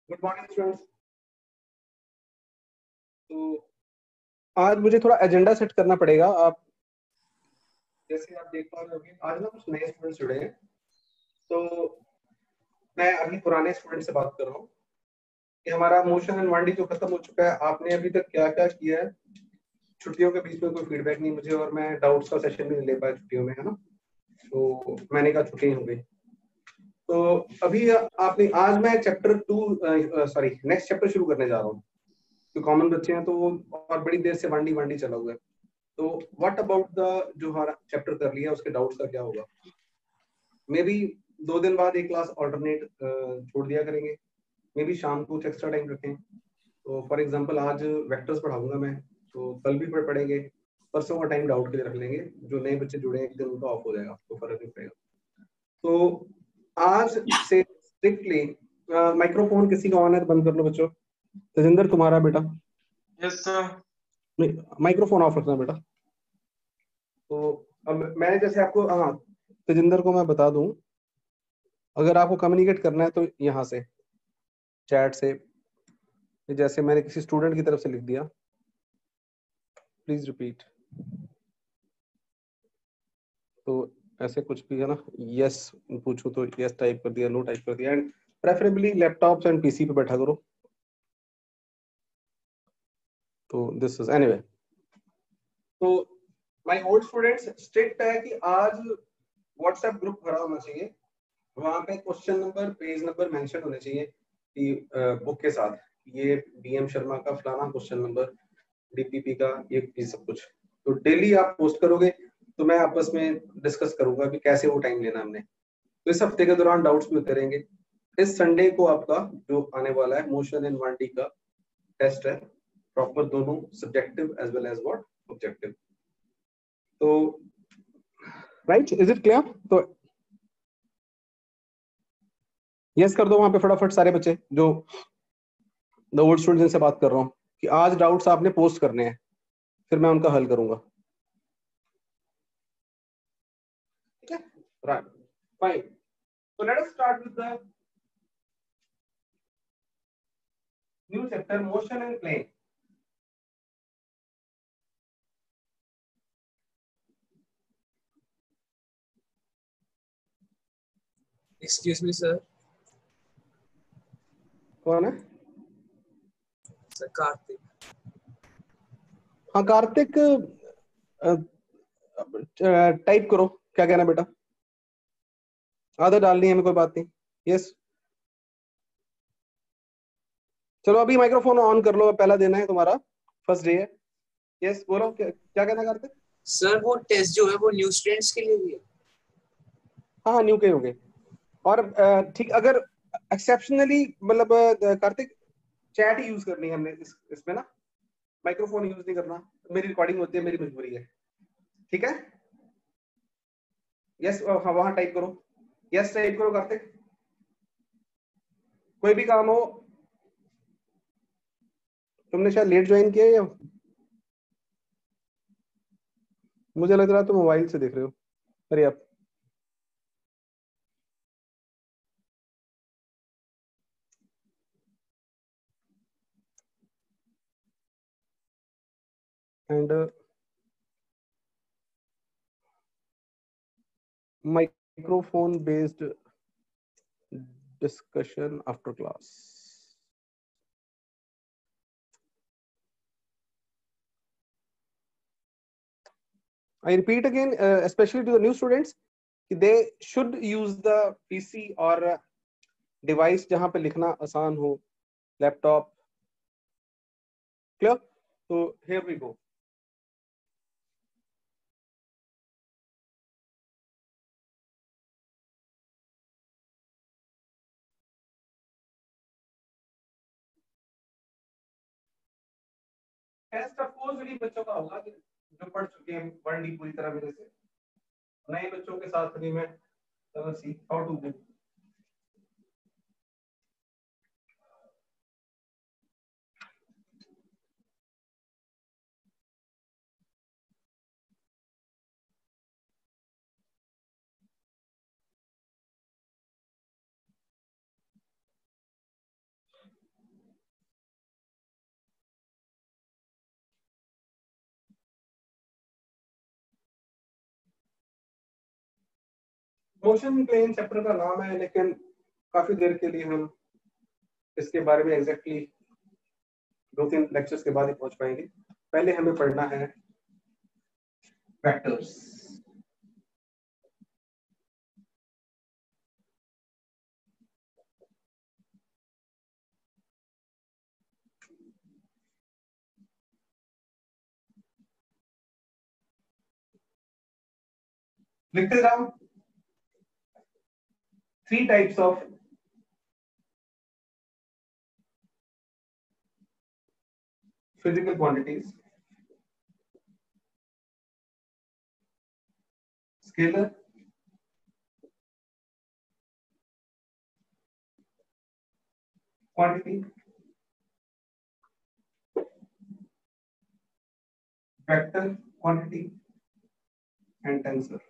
Good morning students. तो आज मुझे थोड़ा एजेंडा सेट करना पड़ेगा। आप जैसे आप देख पा रहे होंगे आज ना कुछ नए स्टूडेंट्स जुड़े हैं। तो मैं अभी पुराने स्टूडेंट से बात कर रहा हूँ कि हमारा मोशन एंड वांडी जो खत्म हो चुका है, आपने अभी तक क्या क्या किया है। छुट्टियों के बीच में कोई फीडबैक नहीं मुझे, और मैं डाउट्स का सेशन भी नहीं ले पाया छुट्टियों में, है ना। तो मैंने कहा छुट्टी हो गई। तो अभी आपने आज मैं चैप्टर 2 सॉरी नेक्स्ट चैप्टर शुरू करने जा रहा हूँ। जो कॉमन बच्चे हैं तो वो और बड़ी देर से वांडी वांडी चला हुआ है। तो व्हाट अबाउट द जो हमारा चैप्टर कर लिया उसके डाउट्स का क्या होगा। मे बी 2 दिन बाद एक क्लास ऑल्टरनेट छोड़ दिया करेंगे। मे बी शाम को कुछ एक्स्ट्रा टाइम रखें। तो फॉर एग्जांपल आज वेक्टर्स पढ़ाऊंगा मैं, तो कल भी पढ़ेंगे। परसों का टाइम डाउट के लिए रख लेंगे। जो नए बच्चे जुड़े हैं एक दिन उनका ऑफ हो जाएगा तो फर्क नहीं पड़ेगा। तो आज से स्ट्रिक्टली माइक्रोफोन किसी का ऑन है तो बंद कर लो बच्चों। तेजिंदर तुम्हारा बेटा, यस सर। माइक्रोफोन ऑफ रखना बेटा। तो अब मैंने जैसे आपको, हाँ तेजिंदर को मैं बता दूं, अगर आपको कम्युनिकेट करना है तो यहाँ से चैट से, जैसे मैंने किसी स्टूडेंट की तरफ से लिख दिया, प्लीज रिपीट। तो ऐसे कुछ भी है ना, यस पूछूं तो यस टाइप कर दिया, नो टाइप कर दिया। And preferably laptop and PC पे बैठा करो। तो दिस इज एनीवे। तो माय ओल्ड स्टूडेंट्स, स्ट्रिक्ट है कि आज व्हाट्सएप ग्रुप भरा होना चाहिए। वहां पे question number page number mention होने चाहिए कि बुक के साथ ये बीएम शर्मा का फलाना क्वेश्चन नंबर, डीपीपी का ये सब कुछ। तो डेली आप पोस्ट करोगे तो मैं आपस में डिस्कस करूंगा कि कैसे वो टाइम लेना हमने। तो इस हफ्ते के दौरान डाउट्स मिलते रहेंगे। इस संडे को आपका जो आने वाला है मोशन एंड वांडी का टेस्ट है, प्रॉपर दोनों subjective as well as what objective. तो राइट, इज इट क्लियर? तो यस कर दो वहां पे फटाफट सारे बच्चे जो द ओल्ड स्टूडेंट जिनसे बात कर रहा हूँ, कि आज डाउट्स आपने पोस्ट करने हैं, फिर मैं उनका हल करूंगा। ठीक है, right, fine. So let us start with the new chapter, motion and plane. Excuse me sir. कौन है? सर कार्तिक। हाँ कार्तिक, टाइप करो क्या कहना है बेटा। आदत डालनी है हमें, कोई बात नहीं। यस, चलो अभी माइक्रोफोन ऑन कर लो, पहला दिन है तुम्हारा, फर्स्ट डे है। यस बोलो, क्या कहना है कार्तिक। सर वो टेस्ट जो है वो न्यू स्टूडेंट्स के लिए भी है। हाँ हाँ न्यू के होंगे। और ठीक, अगर एक्सेप्शनली मतलब कार्तिक चैट ही यूज करनी है हमने इसमें ना, माइक्रोफोन यूज नहीं करना। मेरी रिकॉर्डिंग होती है, मेरी मजबूरी है। ठीक है, यस हाँ वहां टाइप करो, यस टाइप करो कार्तिक। कोई भी काम हो, तुमने शायद लेट ज्वाइन किया है या मुझे लग रहा है तुम मोबाइल से देख रहे हो। अरे आप and microphone based discussion after class. I repeat again, especially to the new students, they should use the PC or device जहां पे लिखना आसान हो, laptop. Clear? So here we go. Test of course उन्हीं बच्चों का होगा जो पढ़ चुके हैं 1D पूरी तरह मेरे से। नए बच्चों के साथ भी मैं see how to do. Motion plane chapter का नाम है, लेकिन काफी देर के लिए हम इसके बारे में एग्जैक्टली 2-3 लेक्चर्स के बाद ही पहुंच पाएंगे। पहले हमें पढ़ना है वेक्टर्स। लिखते जाओ। 3 types of physical quantities: scalar, quantity, vector quantity and tensor।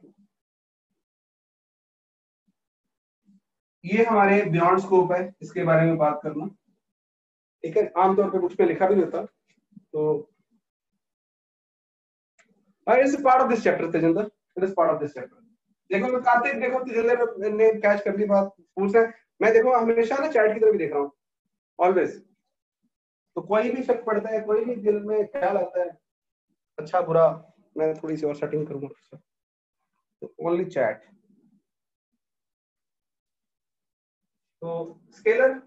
ये हमारे बियॉन्ड स्कोप है, इसके बारे में बात करना। ठीक है, आमतौर पे बुक्स में लिखा भी नहीं होता, तो it's part of this chapter Tejinder, it is part of this chapter. देखो मैं कार्तिक, देखो तेजिंदर ने कैच कर ली बात, पूछ रहे मैं देखो हमेशा ना चैट की तरफ ही देख रहा हूँ ऑलवेज। तो कोई भी शक पड़ता है, कोई भी दिल में ख्याल आता है अच्छा बुरा, मैं थोड़ी सी और सेटिंग करूंगा, तो ओनली चैट। तो scalar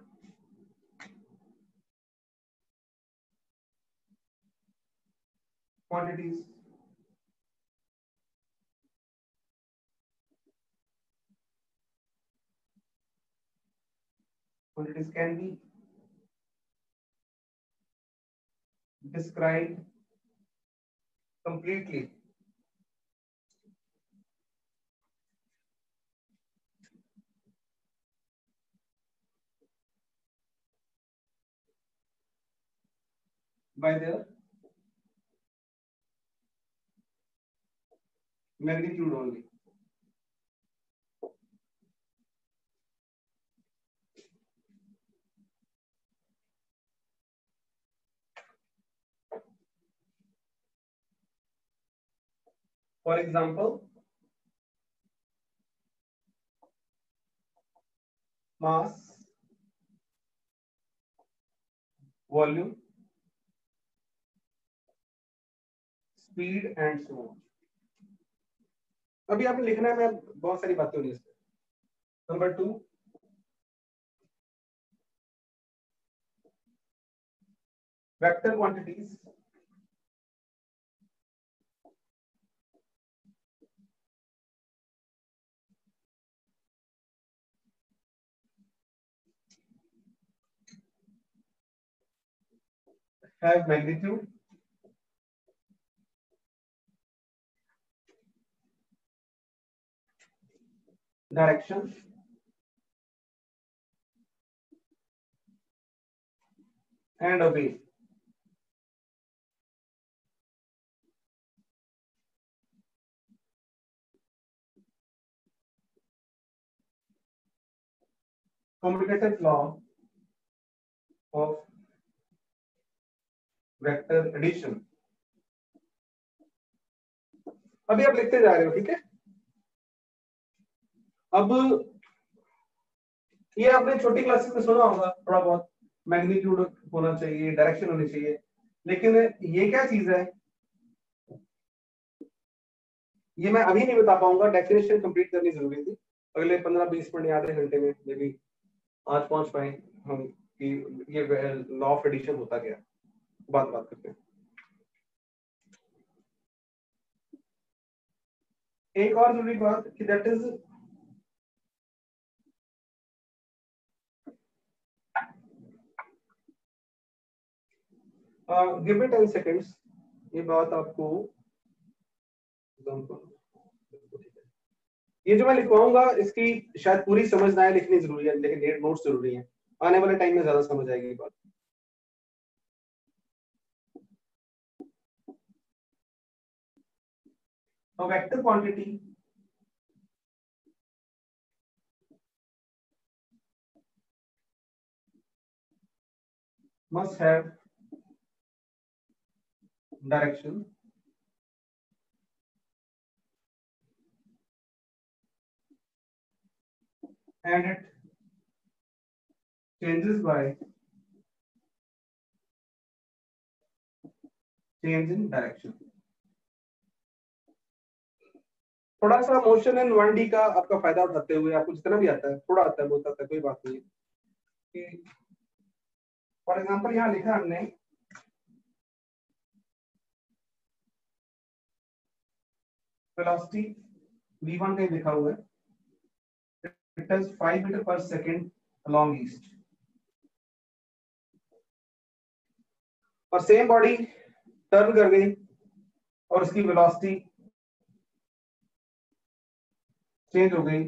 quantities, quantities can be described completely by their magnitude only। For example, mass, volume, speed and so on। अभी आपने लिखना है, मैं बहुत सारी बातें होंगी इसमें। Number 2, vector quantities have magnitude, direction and obey। Commutative law of vector addition। अभी आप लिखते जा रहे हो, ठीक है। अब ये आपने छोटी क्लासेस में सुना होगा थोड़ा बहुत, मैग्नीट्यूड होना चाहिए, डायरेक्शन होनी चाहिए, लेकिन ये क्या चीज है ये मैं अभी नहीं बता पाऊंगा। डेफिनेशन कंप्लीट करनी जरूरी थी, अगले 15-20 मिनट या आधे घंटे में मे बी आज पहुंच पाए हम कि ये लॉ ऑफ एडिशन होता क्या, बात करते हैं। एक और जरूरी बात कि that is give me 10 seconds. ये बात आपको ये जो मैं लिखवाऊंगा इसकी शायद पूरी समझ ना आए, लिखनी जरूरी है, लेकिन नोट्स जरूरी है, आने वाले टाइम में ज्यादा समझ आएगी बात। A vector quantity must have direction, and it changes by change in direction. थोड़ा सा मोशन इन 1D का आपका फायदा उठाते हुए आपको जितना भी आता है थोड़ा आता है बहुत आता है कोई बात नहीं कि फॉर एग्जांपल यहाँ लिखा हमने वेलोसिटी v1 कहीं लिखा हुआ है इट इज 5 मीटर पर सेकंड अलोंग ईस्ट और सेम बॉडी टर्न कर गई और उसकी वेलोसिटी चेंज हो गई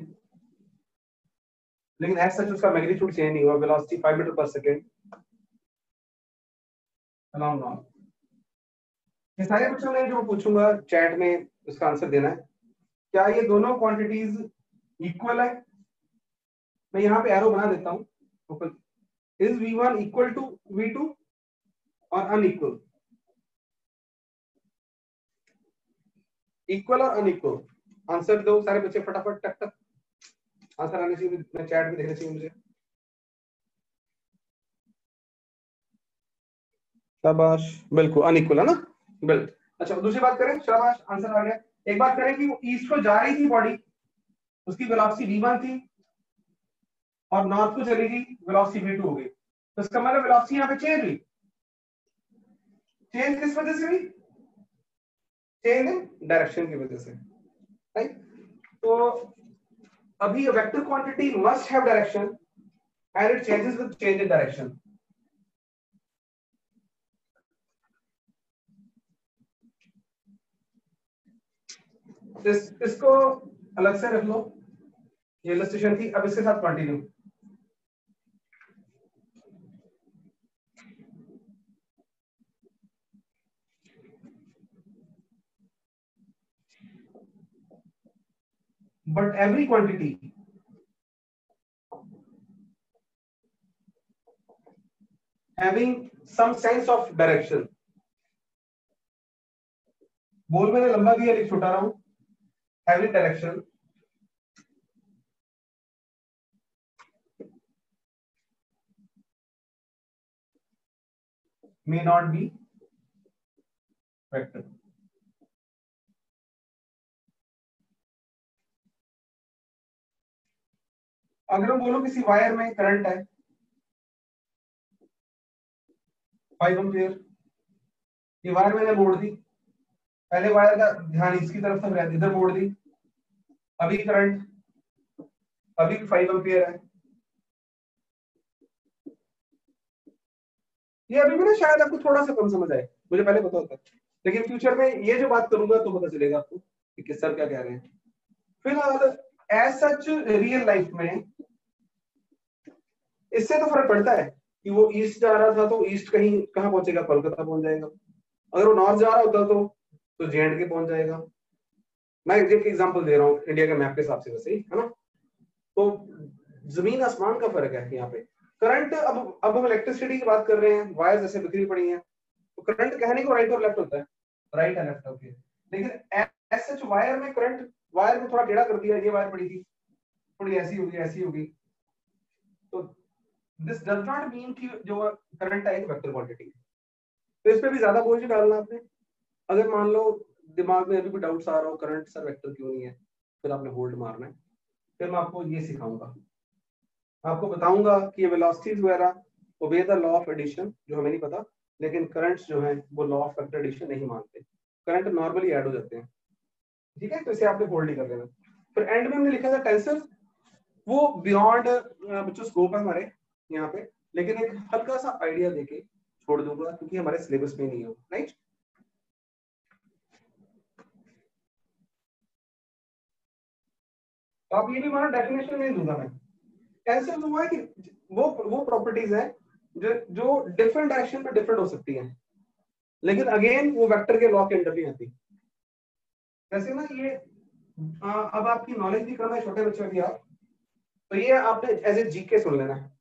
लेकिन एज सच उसका मैग्नीट्यूड चेंज नहीं हुआ वेलोसिटी 5 मीटर पर सेकंड अलोंग नॉर्थ। ये सारे बच्चों ने जो पूछूंगा चैट में उसका आंसर देना है क्या ये दोनों क्वांटिटीज इक्वल है। मैं यहाँ पे एरो बना देता हूँ is v1 equal to v2 और अनइक्वल इक्वल और अनइक्वल आंसर दो सारे बच्चे फटाफट टक टक आंसर आने चाहिए मैं चैट में देखना चाहिए मुझे। शाबाश बिल्कुल अनइक्वल है ना बिल्कुल। अच्छा दूसरी बात करें शाबाश आंसर आ गया। एक बात करें कि वो ईस्ट को जा रही थी बॉडी उसकी वेलोसिटी v1 थी और नॉर्थ को चली गई वेलोसिटी v2 हो गई तो इसका मतलब वेलोसिटी यहाँ पे चेंज हुई। चेंज किस वजह से हुई चेंज इन डायरेक्शन की वजह से राइट। तो अभी vector quantity must have direction and it changes with change in direction. इसको अलग से रख लो ये इलस्ट्रेशन थी अब इसके साथ continue. but every quantity having some sense of direction बोल मैंने लंबा दिया लिख छोटा रहा हूं having direction may not be vector। अगर हम बोलो किसी वायर में करंट है 5 एम्पीयर ये वायर मैंने मोड़ दी पहले वायर का ध्यान इसकी तरफ था इधर मोड़ दी अभी करंट अभी 5 एम्पीयर है ये अभी भी ना शायद आपको थोड़ा सा कम समझ आए मुझे पहले पता होता लेकिन फ्यूचर में ये जो बात करूंगा तो पता चलेगा आपको कि किस सर क्या कह रहे हैं। फिलहाल एज सच रियल लाइफ में इससे तो फर्क पड़ता है कि वो ईस्ट जा रहा था तो ईस्ट कहीं कहाँ पहुंचेगा कोलकाता पहुंच जाएगा अगर वो नॉर्थ जा रहा होता तो J&K पहुंच जाएगा। मैं एक एग्जांपल दे रहा हूँ इंडिया के मैप के हिसाब से वैसे ही है ना। तो जमीन आसमान का फर्क है यहाँ पे। करंट अब हम इलेक्ट्रिसिटी की बात कर रहे हैं वायर जैसे बिखरी पड़ी हैं तो करंट कहने को राइट और लेफ्ट होता है राइट एंड लेफ्ट ओके लेकिन एज सच वायर में करंट वायर में थोड़ा टेढ़ा कर दिया ये वायर पड़ी थी थोड़ी ऐसी होगी तो दिस डज नॉट मीन कि जो करंट है एक वेक्टर क्वांटिटी तो इस पे भी ज्यादा बोझ डालना आपने। अगर मान लो दिमाग में अभी भी डाउट्स आ रहा हो करंट सर वेक्टर क्यों नहीं है फिर आपने होल्ड मारना है फिर मैं आपको ये सिखाऊंगा आपको बताऊंगा कि ये वेलोसिटीज वगैरह obey the law of addition जो हमें नहीं पता लेकिन करंट्स जो है वो लॉ ऑफ वेक्टर एडिशन नहीं मानते करंट नॉर्मली ऐड हो जाते हैं ठीक है तो इसे आपने होल्ड ही कर लेना। फिर एंड में हमने लिखा था टेंसर वो बियॉन्ड बच्चों स्कोप है हमारे यहाँ पे लेकिन एक हल्का सा आइडिया देके छोड़ दूंगा क्योंकि हमारे सिलेबस में नहीं हो राइट। तो आप ये भी मानो डेफिनेशन नहीं दूंगा मैं टेंसर हुआ है कि वो प्रॉपर्टीज है जो डिफरेंट डायरेक्शन में डिफरेंट हो सकती हैं लेकिन अगेन वो वेक्टर के लॉ के अंडर नहीं आती। जैसे ना ये अब आपकी नॉलेज भी कम है छोटे बच्चों की आप तो ये आपने एज ए जीके सुन लेना है।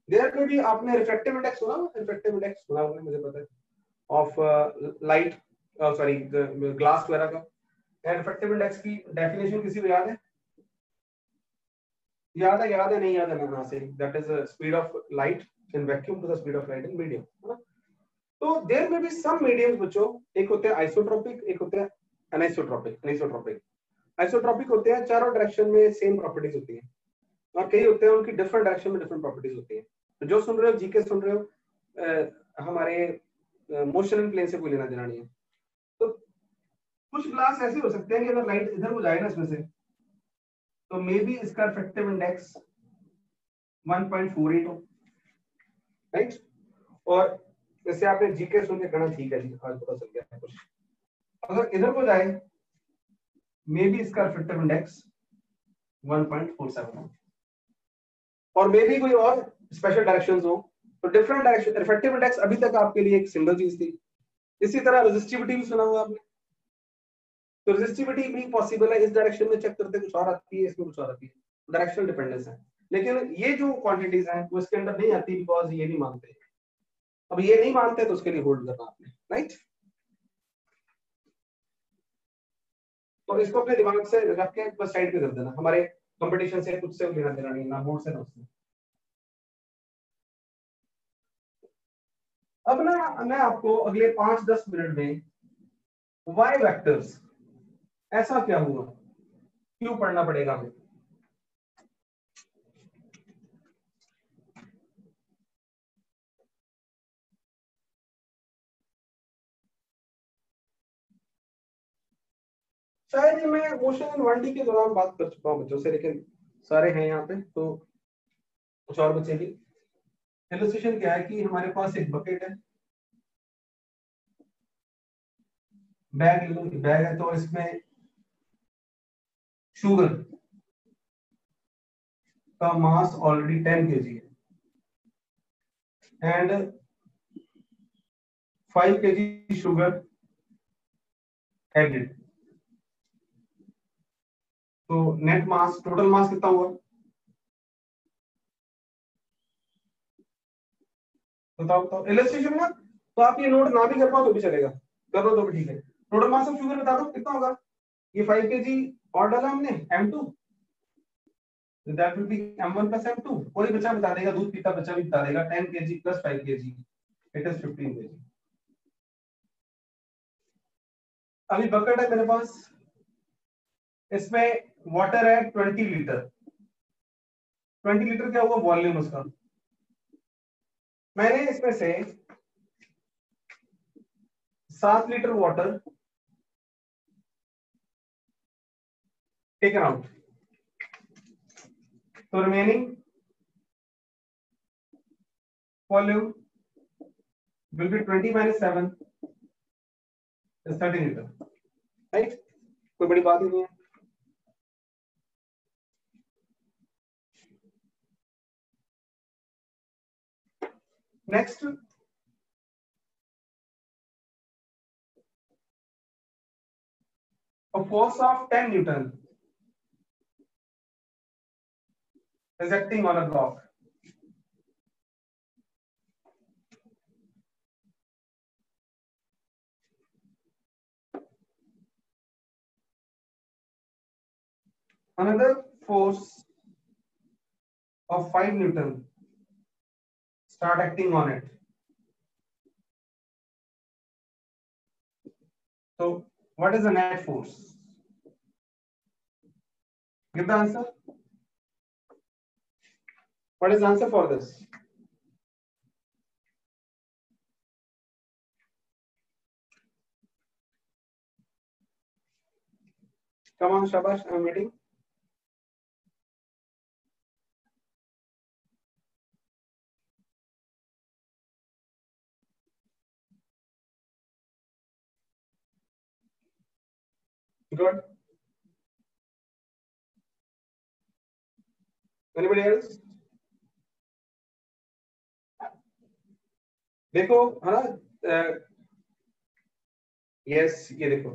देयर पे भी आपने रिफ्रैक्टिव इंडेक्स सुना होगा मुझे पता है ऑफ लाइट सॉरी ग्लास वगैरह का रिफ्रैक्टिव इंडेक्स की डेफिनेशन किसी को याद है याद है नहीं याद है मैं से that is speed of light in vacuum to the speed of light in medium, है ना। तो देयर में भी सम मीडियम्स बच्चों, एक होते हैं आइसोट्रोपिक, एक होते हैं अनिसोट्रोपिक। अनिसोट्रोपिक आइसोट्रोपिक होते हैं चारों डायरेक्शन में सेम प्रॉपर्टीज होती है, और कई होते हैं उनकी डिफरेंट डायरेक्शन में डिफरेंट प्रॉपर्टीज होती है। तो जो सुन रहे हो जीके सुन रहे हो, हमारे मोशन एंड प्लेन से कोई लेना देना नहीं है। तो कुछ ग्लास ऐसे हो सकते हैं कि अगर लाइट इधर को जाए ना इसमें से, तो मे बी इसका इफेक्टिव इंडेक्स 1.48 हो, राइट। और जैसे आपने जीके सुन के कहना ठीक है जी, आज पता चल गया कुछ। अगर इधर को जाए मे बी इसका इफेक्टिव इंडेक्स 1.47 हो, और मे बी कोई और स्पेशल डायरेक्शंस हो। तो डिफरेंट डायरेक्शन इफेक्टिव इंडेक्स अभी तक आपके लिए एक सिंगल चीज थी। इसी तरह रेजिस्टिविटी भी सुना होगा आपने। तो रेजिस्टिविटी भी पॉसिबल है, इस डायरेक्शन में चेक करते कुछ और आती है, इसमें कुछ और आती है, डायरेक्शनल डिपेंडेंस है। लेकिन ये जो क्वांटिटीज हैं वो इसके अंदर नहीं आती, बिकॉज ये नहीं मानते। अब ये नहीं मानते तो उसके लिए होल्ड करना आपने, राइट। तो इसको अपने दिमाग से रख के बस साइड पे कर देना। हमारे कंपटीशन से कुछ से लेना देना नहीं, ना बोर्ड से ना उससे। अब ना मैं आपको अगले 5-10 मिनट में वाई वेक्टर्स ऐसा क्या हुआ क्यों पढ़ना पड़ेगा हमें। शायद ये मैं मोशन इन 1D के दौरान बात कर चुका हूं बच्चों से, लेकिन सारे हैं यहाँ पे तो कुछ और बचे भी। इलस्ट्रेशन क्या है कि हमारे पास एक बकेट है, बैग है, तो इसमें शुगर का मास ऑलरेडी 10 kg है एंड 5 kg शुगर एडेड। तो नेट मास, टोटल मास कितना हुआ बताओ बताओ। इलस्ट्रेशन ना तो आप ये नोट ना भी कर पाओ तो भी चलेगा, कर लो तो भी ठीक है। टोटल मास ऑफ शुगर बता दो कितना होगा। ये 5 kg और डाला हमने M2, that will be M1 plus M2। कोई बच्चा बता देगा, दूध पीता बच्चा भी बता देगा 10 kg plus 5 kg it is 15 kg। अभी बकेट है मेरे पास, इसमें वाटर है 20 लीटर। 20 लीटर क्या हुआ वॉल्यूम उसका। मैंने इसमें से 7 लीटर वाटर टेकन आउट, तो remaining volume will be 20 minus 7 is 30 litre, right. कोई बड़ी बात ही नहीं है। Next, a force of 10 Newton is acting on a block. Another force of 5 Newton start acting on it. So what is the net force? Give the answer. What is the answer for this? Come on, Shabash, I'm waiting. Good. Anybody else? देखो है ना, yes ये देखो,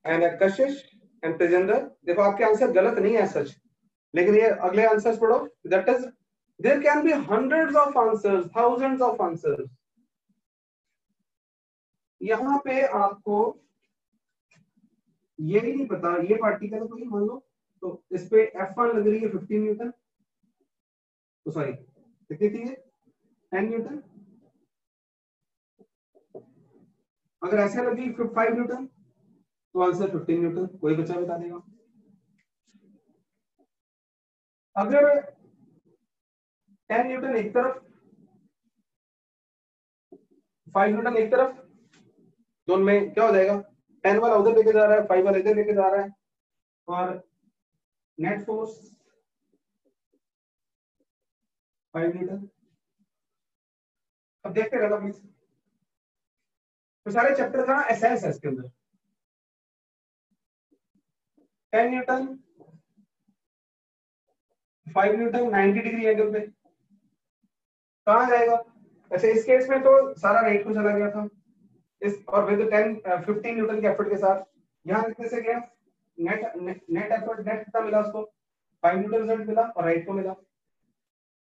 and Kashish and Tejendra, देखो आपके answer गलत नहीं है सच, लेकिन ये अगले आंसर्स पढ़ो। That is there can be hundreds of answers, thousands of answers. यहाँ पे आपको ये भी नहीं पता ये पार्टिकल है कोई, मान लो तो इस पे F1 लग रही है 15 न्यूटन, तो सॉरी कितनी थी ये 10 न्यूटन, अगर ऐसे लगी 5 न्यूटन तो आंसर 15 न्यूटन। कोई बच्चा बता देगा? अगर 10 न्यूटन एक तरफ 5 न्यूटन एक तरफ, दोनों में क्या हो जाएगा? 10 वाला उधर लेके जा रहा है, 5 वाला इधर लेके जा रहा है, और नेट फोर्स 5 न्यूटन। अब देखते रहना प्लीज, तो सारे चैप्टर का एसेंस है इसके अंदर। 10 न्यूटन 5 न्यूटन 90 डिग्री एंगल पे कहां जाएगा? अच्छा इस केस में तो सारा राइट को चला गया था इस, और विद 15 न्यूटन के एफर्ट के साथ यहां कितने से गया? नेट एफर्ट नेट कितना मिला उसको? 5 न्यूटन रिजल्ट मिला और राइट को मिला।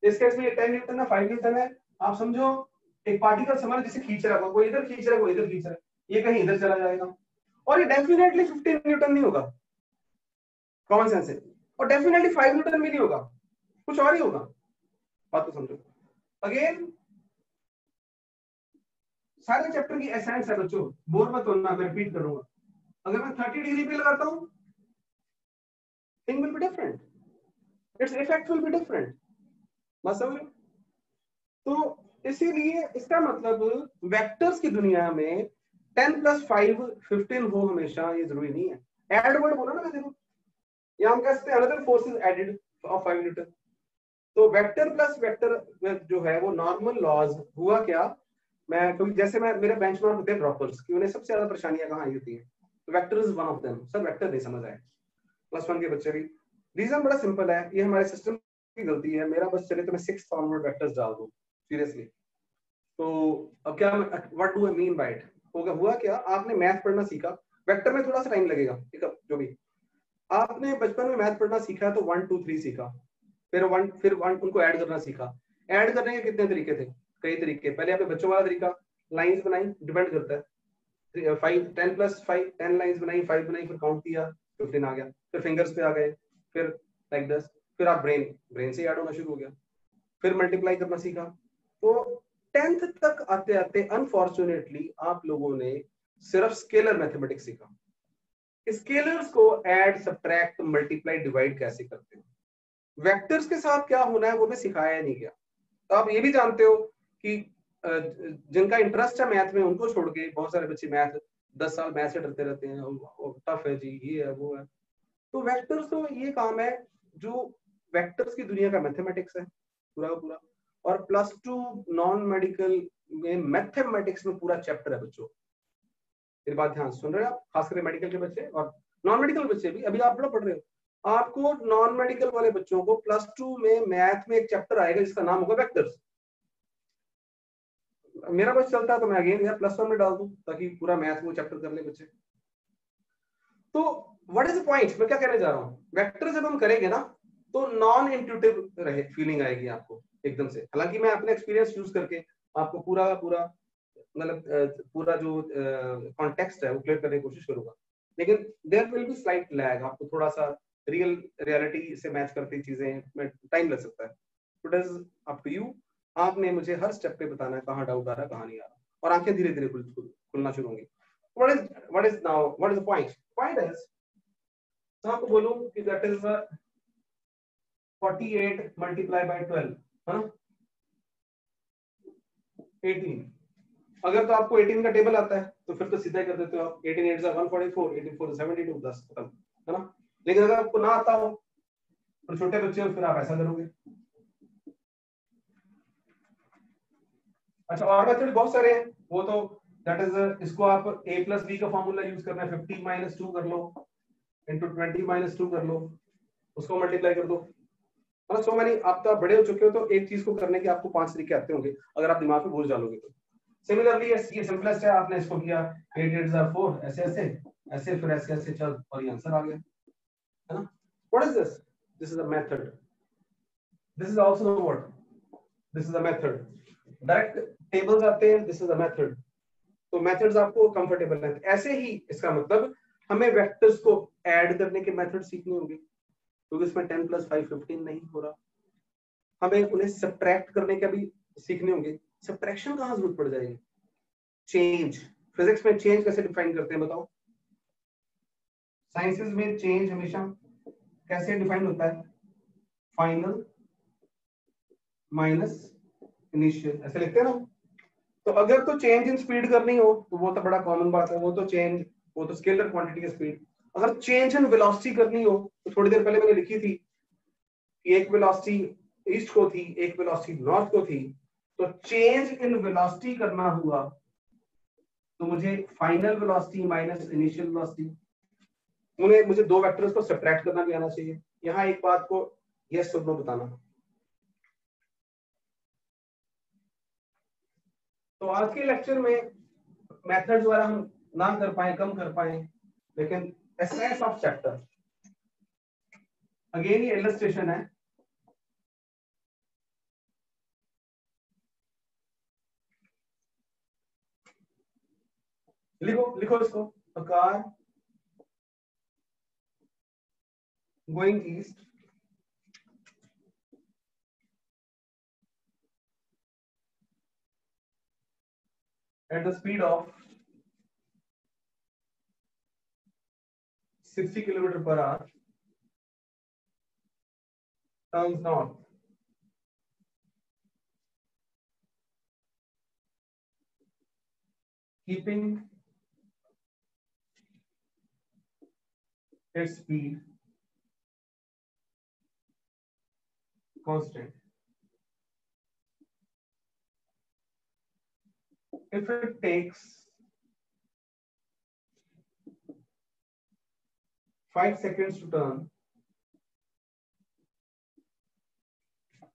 इस केस में 10 न्यूटन है 5 न्यूटन है। आप समझो एक पार्टिकल समझ जिसे खींच रहा है, कोई इधर खींच रहा है, कोई इधर खींच रहा है, ये कहीं इधर चला जाएगा, और ये डेफिनेटली 15 न्यूटन नहीं होगा, कॉमन सेंस है, और डेफिनेटली 5 न्यूटन भी नहीं होगा, कुछ और ही होगा। बात तो समझो। अगेन सारे चैप्टर की एसेंस है बच्चों, बोर मत होना, मैं रिपीट करूंगा। अगर मैं 30 डिग्री पे लगाता हूं, thing will be different, its effect will be different. बस समझ। तो इसीलिए इसका मतलब वेक्टर्स की दुनिया में 10 + 5 15 हो हमेशा ये जरूरी नहीं है। एड वर्ड बोला ना मैं, देखो यहाँ हम कहते हैं another force is added of 5 newton. तो वेक्टर प्लस वेक्टर जो है वो नॉर्मल लॉज हुआ क्या? मैं क्योंकि जैसे मैं मेरे बेंचमार्क होते हैं ड्रॉपर्स की, उन्हें सबसे ज्यादा परेशानियां कहाँ आई होती है? तो vector is one of them. सब वेक्टर नहीं समझ आए, +1 के बच्चे भी। रीजन बड़ा सिंपल है, ये हमारे सिस्टम की गलती है। मेरा बस चले तो मैं 6th फॉर्वर्ड वेक्टर्स डाल दूं सीरियसली। तो अब क्या, what do I mean by it? हुआ क्या, आपने मैथ पढ़ना सीखा, वेक्टर में थोड़ा सा टाइम लगेगा, ठीक है, जो भी आपने बचपन में मैथ पढ़ना सीखा तो 1 2 3 सीखा, फिर 1 उनको ऐड करना सीखा। ऐड करने के कितने तरीके थे? कई तरीके। पहले आपने बच्चों वाला तरीका, लाइंस बनाई, डिपेंड करता है, 5 10 + 5 10 लाइंस बनाई, 5 बनाई, फिर काउंट किया, 15 आ गया, फिर फिंगर्स पे आ गए, फिर लाइक दिस, फिर आप ब्रेन से ऐड होना शुरू हो गया, फिर मल्टीप्लाई करना सीखा। तो 10th तक आते आते अनफॉर्चुनेटली आप लोगों ने सिर्फ स्केलर मैथमेटिक्स सीखा। स्केलर्स को ऐड सब्ट्रैक्ट मल्टीप्लाई डिवाइड कैसे करते हैं, वेक्टर्स के साथ क्या होना है वो भी सिखाया नहीं गया। तो आप ये भी जानते हो कि जिनका इंटरेस्ट है मैथ में उनको छोड़ के बहुत सारे बच्चे मैथ 10 साल मैथ से डरते रहते हैं, टफ है जी, ये है वो है। तो वेक्टर्स तो ये काम है, जो वेक्टर्स की दुनिया का मैथमेटिक्स है पूरा का पूरा। और +2 नॉन मेडिकल में मैथमेटिक्स में पूरा चैप्टर है बच्चों। फिर बात ध्यान सुन रहे हो आप, खास करके मेडिकल के बच्चे और नॉन मेडिकल बच्चे भी, अभी आप बड़ा पढ़ रहे हो। आपको नॉन मेडिकल वाले बच्चों को +2 में मैथ में एक चैप्टर आएगा जिसका नाम होगा वेक्टर्स। मेरा बस चलता है तो मैं अगेन यार +1 में डाल दूं ताकि पूरा मैथ वो चैप्टर कर ले बच्चे। तो व्हाट इज द पॉइंट, मैं क्या कहने जा रहा हूँ, वेक्टर जब हम करेंगे ना तो नॉन इंट्यूटिव रहे फीलिंग आएगी आपको एकदम से। हालांकि मैं अपने एक्सपीरियंस यूज करके आपको पूरा पूरा मतलब पूरा जो कॉन्टेक्स्ट है वो क्लियर करने की कोशिश करूंगा, लेकिन there will be slight lag, आपको थोड़ा सा रियलिटी से मैच करती चीजें में टाइम लग सकता है। It is up to you, आपने मुझे हर स्टेप पे बताना है कहाँ डाउट आ रहा है कहाँ नहीं आ रहा, और आंखें धीरे धीरे खुलना शुरू होंगी। What is now what is the point? Point is, तो आपको बोलूं कि दैट इज 48 × 12 है ना, 18। अगर तो आपको 18 का टेबल आता है तो फिर तो सीधा ही कर देते हो आप, 18 8 144, 18 4 72, 10 खत्म, है ना। लेकिन अगर आपको ना आता हो तो छोटे बच्चे हो, फिर आप ऐसा करोगे। अच्छा, और मेथड बहुत सारे हैं, वो तो दैट इज, इसको आप a + b का फार्मूला यूज करना है, 50 - 2 कर लो इनटू 20 - 2 कर लो, उसको मल्टीप्लाई कर दो। मतलब सो मैनी, आप तो बड़े हो चुके हो तो एक चीज को करने के आपको 5 तरीके आते होंगे अगर आप दिमाग में भूल जाओगे तो। सिमिलरली ये सिंपलेस्ट है, आपने इसको किया 8 8 = 4, ऐसे ऐसे ऐसे, फिर ऐसे ऐसे चल, और ये आंसर आ गया, है ना। What is this? This is a method, this is also what, this is a method. Direct tables आते हैं, दिस इज अ मेथड। तो मेथड्स आपको कंफर्टेबल है। ऐसे ही इसका मतलब हमें वेक्टर्स को ऐड करने के मेथड सीखने होंगे, क्योंकि इसमें 10 + 5 15 नहीं हो रहा। हमें उन्हें सब्ट्रैक्ट करने का भी सीखने होंगे। सब्ट्रैक्शन कहाँ जरूरत पड़ जाएगी? चेंज, फिजिक्स में चेंज कैसे डिफाइन करते हैं बताओ? साइंसेस में चेंज हमेशा कैसे डिफाइन होता है? फाइनल माइनस इनिशियल, ऐसे लिखते हैं ना। तो अगर तो चेंज इन स्पीड करनी हो तो वो तो बड़ा कॉमन बात है, वो तो स्केलर क्वांटिटी की स्पीड। अगर चेंज इन वेलोसिटी करनी हो तो थोड़ी देर पहले मैंने लिखी थी कि एक वेलोसिटी ईस्ट को थी, एक वेलोसिटी नॉर्थ को थी। तो चेंज इन वेलोसिटी करना हुआ तो मुझे final velocity minus initial velocity, मुझे दो वेक्टर्स को सब्ट्रैक्ट करना भी आना चाहिए। यहाँ एक बात को यस और नो बताना। तो आज के लेक्चर में मेथड द्वारा हम ना कर पाए, कम कर पाए, लेकिन एसेंस ऑफ चैप्टर, अगेन ये इलस्ट्रेशन है। लिखो लिखो इसको, a car going east at the speed of 60 km per hour turns north. Keeping its speed constant. If it takes 5 seconds to turn,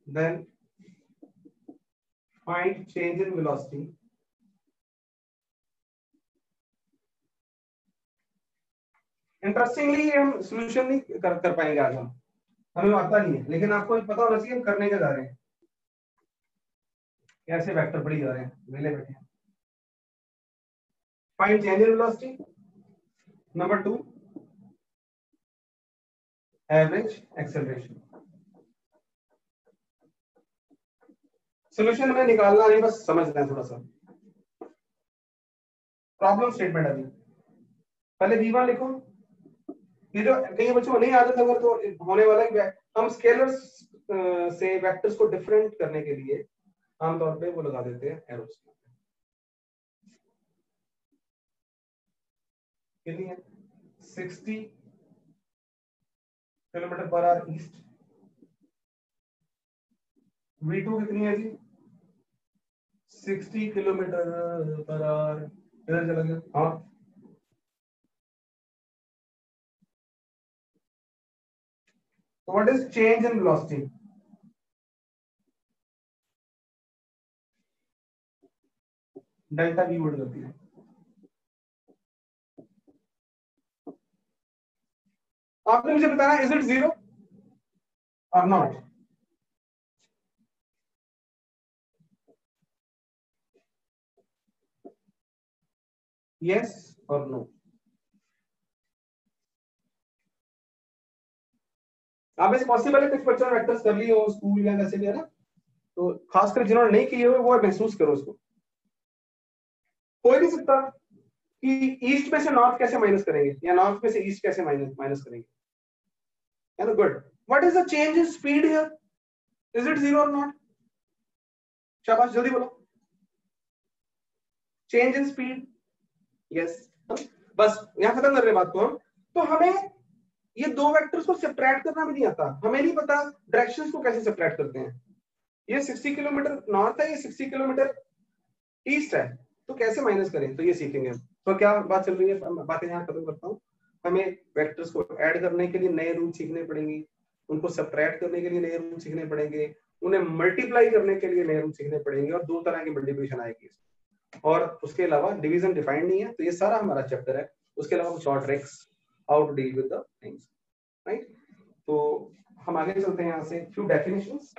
then find change in velocity interestingly हम solution नहीं कर पाएंगे आज, हमें आता नहीं है, लेकिन आपको पता होना चाहिए हम करने का जा रहे हैं, कैसे वेक्टर पढ़ी जा रहे हैं, वेले बैठे हैं। Find change in velocity, number 2 average acceleration. Solution में निकालना नहीं, बस समझना है थोड़ा सा। प्रॉब्लम स्टेटमेंट अभी पहले V1 लिखो। ये जो कई बच्चों को नहीं आदत अगर तो होने वाला है, हम स्केलर्स से वेक्टर्स को डिफरेंट करने के लिए आमतौर पे वो लगा देते हैं एरोस। कितनी है? 60 kilometre per hour east. V2 कितनी है जी? 60 किलोमीटर पर आवर इधर चला गया। हाँ, so what is change in velocity? Delta V word करती है। आपने मुझे बताना इज इट 0 और नॉट? यस और नो? आप इस पॉसिबल है कुछ बच्चों ने वेक्टर्स कर लिए हो स्कूल या वैसे भी, है ना? तो खासकर जिन्होंने नहीं किए हुए वो महसूस करो उसको। कोई नहीं सकता कि ईस्ट में से नॉर्थ कैसे माइनस करेंगे या नॉर्थ में से ईस्ट कैसे माइनस करेंगे, है ना? Good. What is the change in speed here? Is it 0 और नॉट? शाबाश, जल्दी बोलो। Change in speed, yes. बस यहां खत्म कर रहे बात को हम। तो हमें ये दो वेक्टर्स को सब्ट्रैक्ट करना भी नहीं आता, हमें नहीं पता डायरेक्शंस को कैसे सब्ट्रैक्ट करते हैं। ये 60 किलोमीटर नॉर्थ है, ये 60 किलोमीटर ईस्ट है, तो कैसे माइनस करें, तो ये सीखेंगे। तो क्या बात चल रही है, बातें यहाँ खत्म करता हूँ। हमें वेक्टर्स को ऐड करने के लिए नए रूल सीखने पड़ेंगे, उनको सब्ट्रैक्ट करने के लिए नए रूल सीखने पड़ेंगे, उन्हें मल्टीप्लाई करने के लिए नए रूल सीखने पड़ेंगे, और दो तरह की मल्टीप्लिकेशन आएगी। और उसके अलावा डिवीजन डिफाइंड नहीं है, तो ये सारा हमारा चैप्टर है। उसके अलावा कुछ और tricks, how to deal with the things, right? तो हम आगे चलते हैं यहाँ से, फ्यू डेफिनेशंस।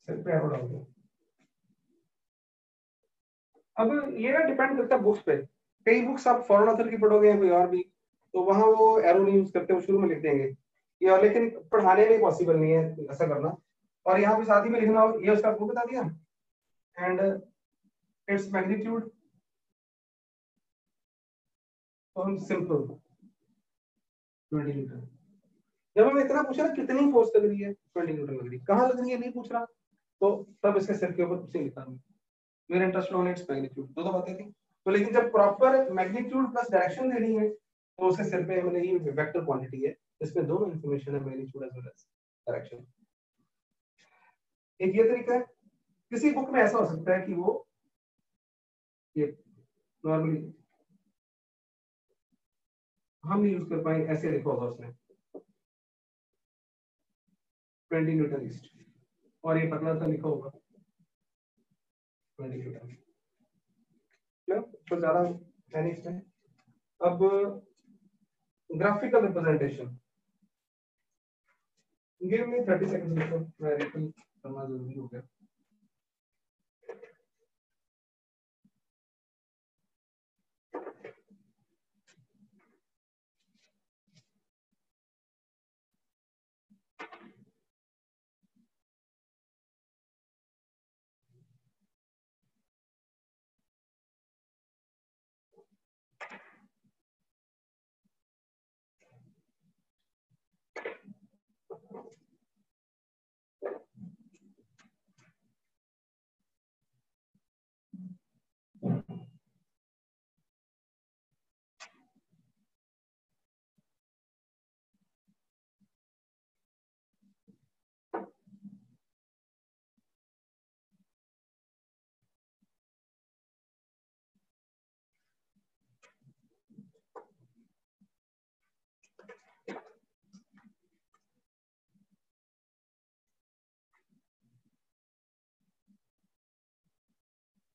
सिर पे एरो डाल दो। अब ये ना डिपेंड करता है बुक्स पे, कई बुक्स आप फॉरेन ऑथर की पढ़ोगे कोई और भी, तो वहां वो एरो नहीं यूज करते, वो शुरू में लिख देंगे या, लेकिन पढ़ाने में पॉसिबल नहीं है ऐसा करना। और यहाँ पे साथ ही में लिखना, ये उसका प्रूफ बता दिया, and its magnitude simple 20 Newton. जब हमें इतना पूछा कितनी फोर्स लग रही है, 20 न्यूटन लग रही है, कहाँ लग रही है नहीं पूछ रहा, तो तब इसके सिर के ऊपर कुछ नहीं लिखा, मेरा इंटरेस्ट ऑन इट्स मैग्नीट्यूड, दो बातें थी। तो लेकिन जब प्रॉपर मैग्नीट्यूड प्लस डायरेक्शन देनी है तो उसके सिर पे हमने ये वेक्टर क्वांटिटी है, इसमें दोनों इंफॉर्मेशन है, magnitude as well as direction. एक ये तरीका है, किसी बुक में ऐसा हो सकता है कि वो ये नॉर्मली हम नहीं यूज कर पाएंगे, ऐसे लिखा होगा उसने 20 न्यूटन ईस्ट, और ये पतला सा लिखा होगा 20 न्यूटन, तो ज्यादा है नहीं इसमें। अब graphical representation, give me 30 seconds, मैं रिटर्न करना जरूरी हो गया।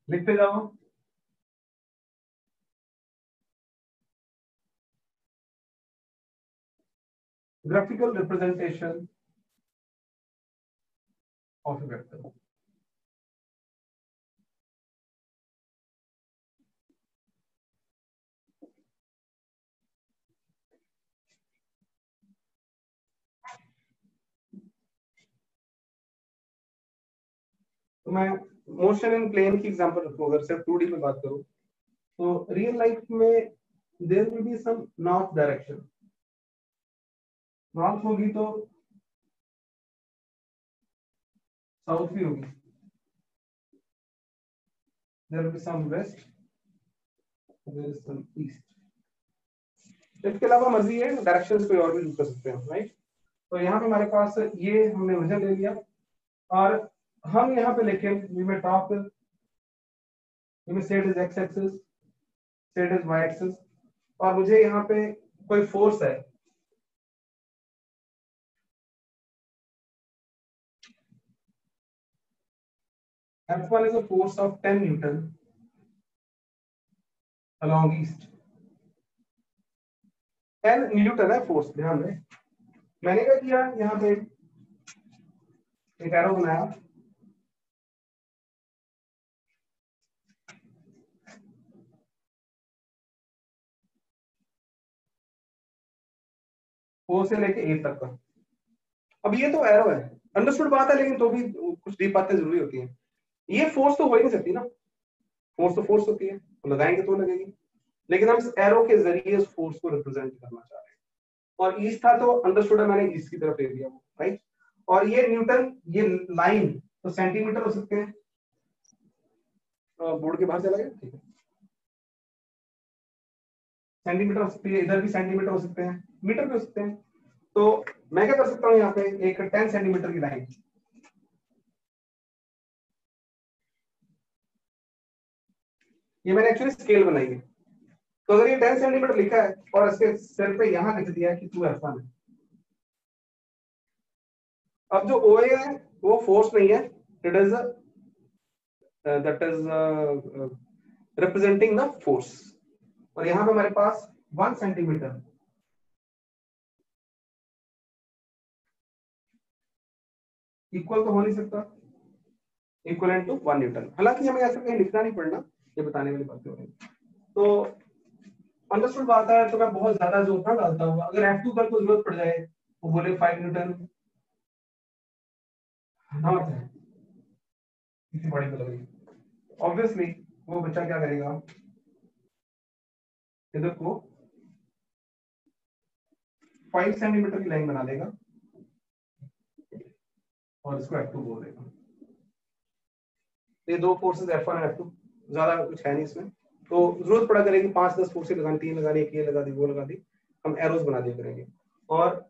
लिखते जाओ। Graphical representation of a vector. तो मैं मोशन इन प्लेन की एग्जांपल रखूं, अगर सिर्फ 2D में बात करूं, तो रियल लाइफ में there will be some north direction, north होगी तो साउथ भी होगी, there will be some west, there is some east. इसके अलावा मर्जी है डायरेक्शंस कोई और भी यूज कर सकते हैं, राइट। तो यहाँ पे हमारे पास ये हमने ओरिजिन ले लिया, और हम यहाँ पे लिखें वी में टॉप, वी में set is x axis, set is y axis, और मुझे यहाँ पे कोई फोर्स है, F1 is a force of 10 Newton along east. 10 Newton है फोर्स, ध्यान में मैंने क्या किया, यहाँ पे एक एरो बनाया, O से लेके A तक का। अब ये तो एरो है, अंडरस्टूड बात है, लेकिन तो भी कुछ डीप बातें जरूरी होती हैं। ये फोर्स तो हो ही नहीं सकती ना, फोर्स तो फोर्स होती है, तो लगाएंगे तो लगेगी, लेकिन हम इस एरो के जरिए उस फोर्स को रिप्रेजेंट करना चाह रहे हैं, और ईस्ट था तो अंडरस्टूड है, मैंने ईस्ट की तरफ ले लिया, राइट। और ये न्यूटन, ये लाइन तो सेंटीमीटर हो सकते हैं, बोर्ड के बाहर चला गया, ठीक है, सेंटीमीटर हो सकती है, इधर भी सेंटीमीटर हो सकते हैं, मीटर भी हो सकते हैं। तो मैं क्या कर सकता हूँ, यहाँ पे एक 10 सेंटीमीटर की लाइन, ये मैंने एक्चुअली स्केल बनाई है, तो अगर ये 10 सेंटीमीटर लिखा है और इसके सिर पे यहाँ लिख दिया है कि तू F1 है, अब जो OA है वो फोर्स नहीं है, it is that is representing the force, और यहाँ पे हमारे पास 1 सेंटीमीटर इक्वल तो हो नहीं सकता, इक्वलेंट टू 1 न्यूटन। हालांकि हमें ऐसा कहीं लिखना नहीं पड़ना, ये बताने वाली बातें हो रही हैं। तो अंडरस्टूड बात है, तो मैं बहुत ज्यादा जोर ना डालता हूँ। अगर F2 कल को जरूरत पड़ जाए, वो बोले 5 न्यूटन नॉट है किसी बॉडी को लगेगी, ऑब्वियसली वो बच्चा क्या करेगा, इधर को 5 सेंटीमीटर की लाइन बना देगा और इसको F2 बोल देगा। ये दो फोर्सेस F1 और F2, ज्यादा कुछ है नहीं इसमें। तो जरूरत पड़ा करेगी 5-10 फोर्सेस लगानी, 3 लगानी, एक ये लगा दी, वो लगा दी, हम एरोज बना दिया करेंगे। और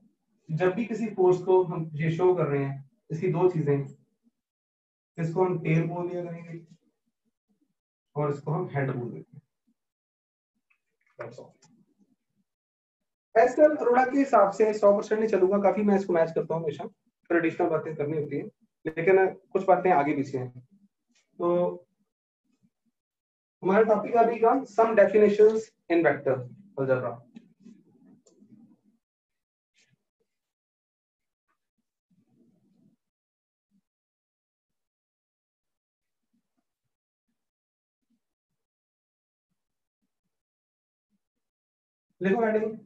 जब भी किसी फोर्स को हम ये शो कर रहे हैं, इसकी दो चीजें, इसको हम टेल बोल दिया करेंगे और इसको हम हेड बोल देते हैं। एसएल अरोड़ा के हिसाब से 100% नहीं चलूंगा, काफी मैं इसको मैच करता हूँ हमेशा, ट्रेडिशनल बातें करनी होती है, लेकिन कुछ बातें आगे पीछे हैं। तो हमारा टॉपिक अभी का सम डेफिनेशंस इन वेक्टर अलजेब्रा। देखो मैडम,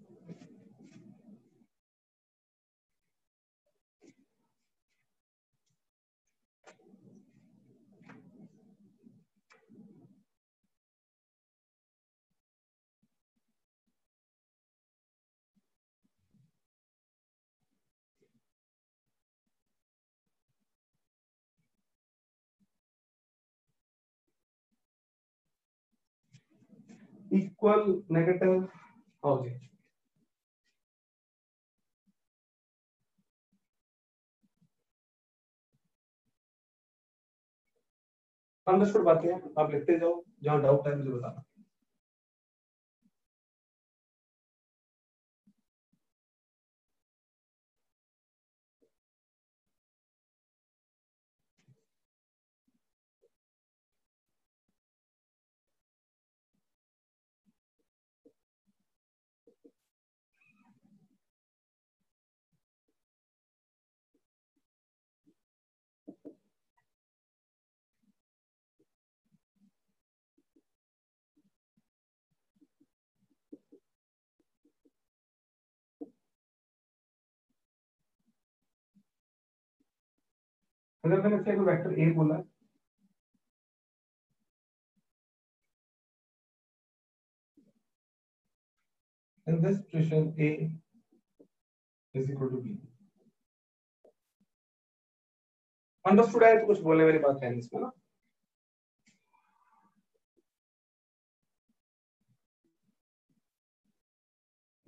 इक्वल नेगेटिव, हाँ जी, अंडरस्टूड बातें हैं, आप लिखते जाओ, जहां डाउट है मुझे बताना। अगर मैंने इससे कोई वेक्टर ए बोला, in this situation A is equal to B, understood है, तो कुछ बोलने वाली बात है नहीं इसमें ना।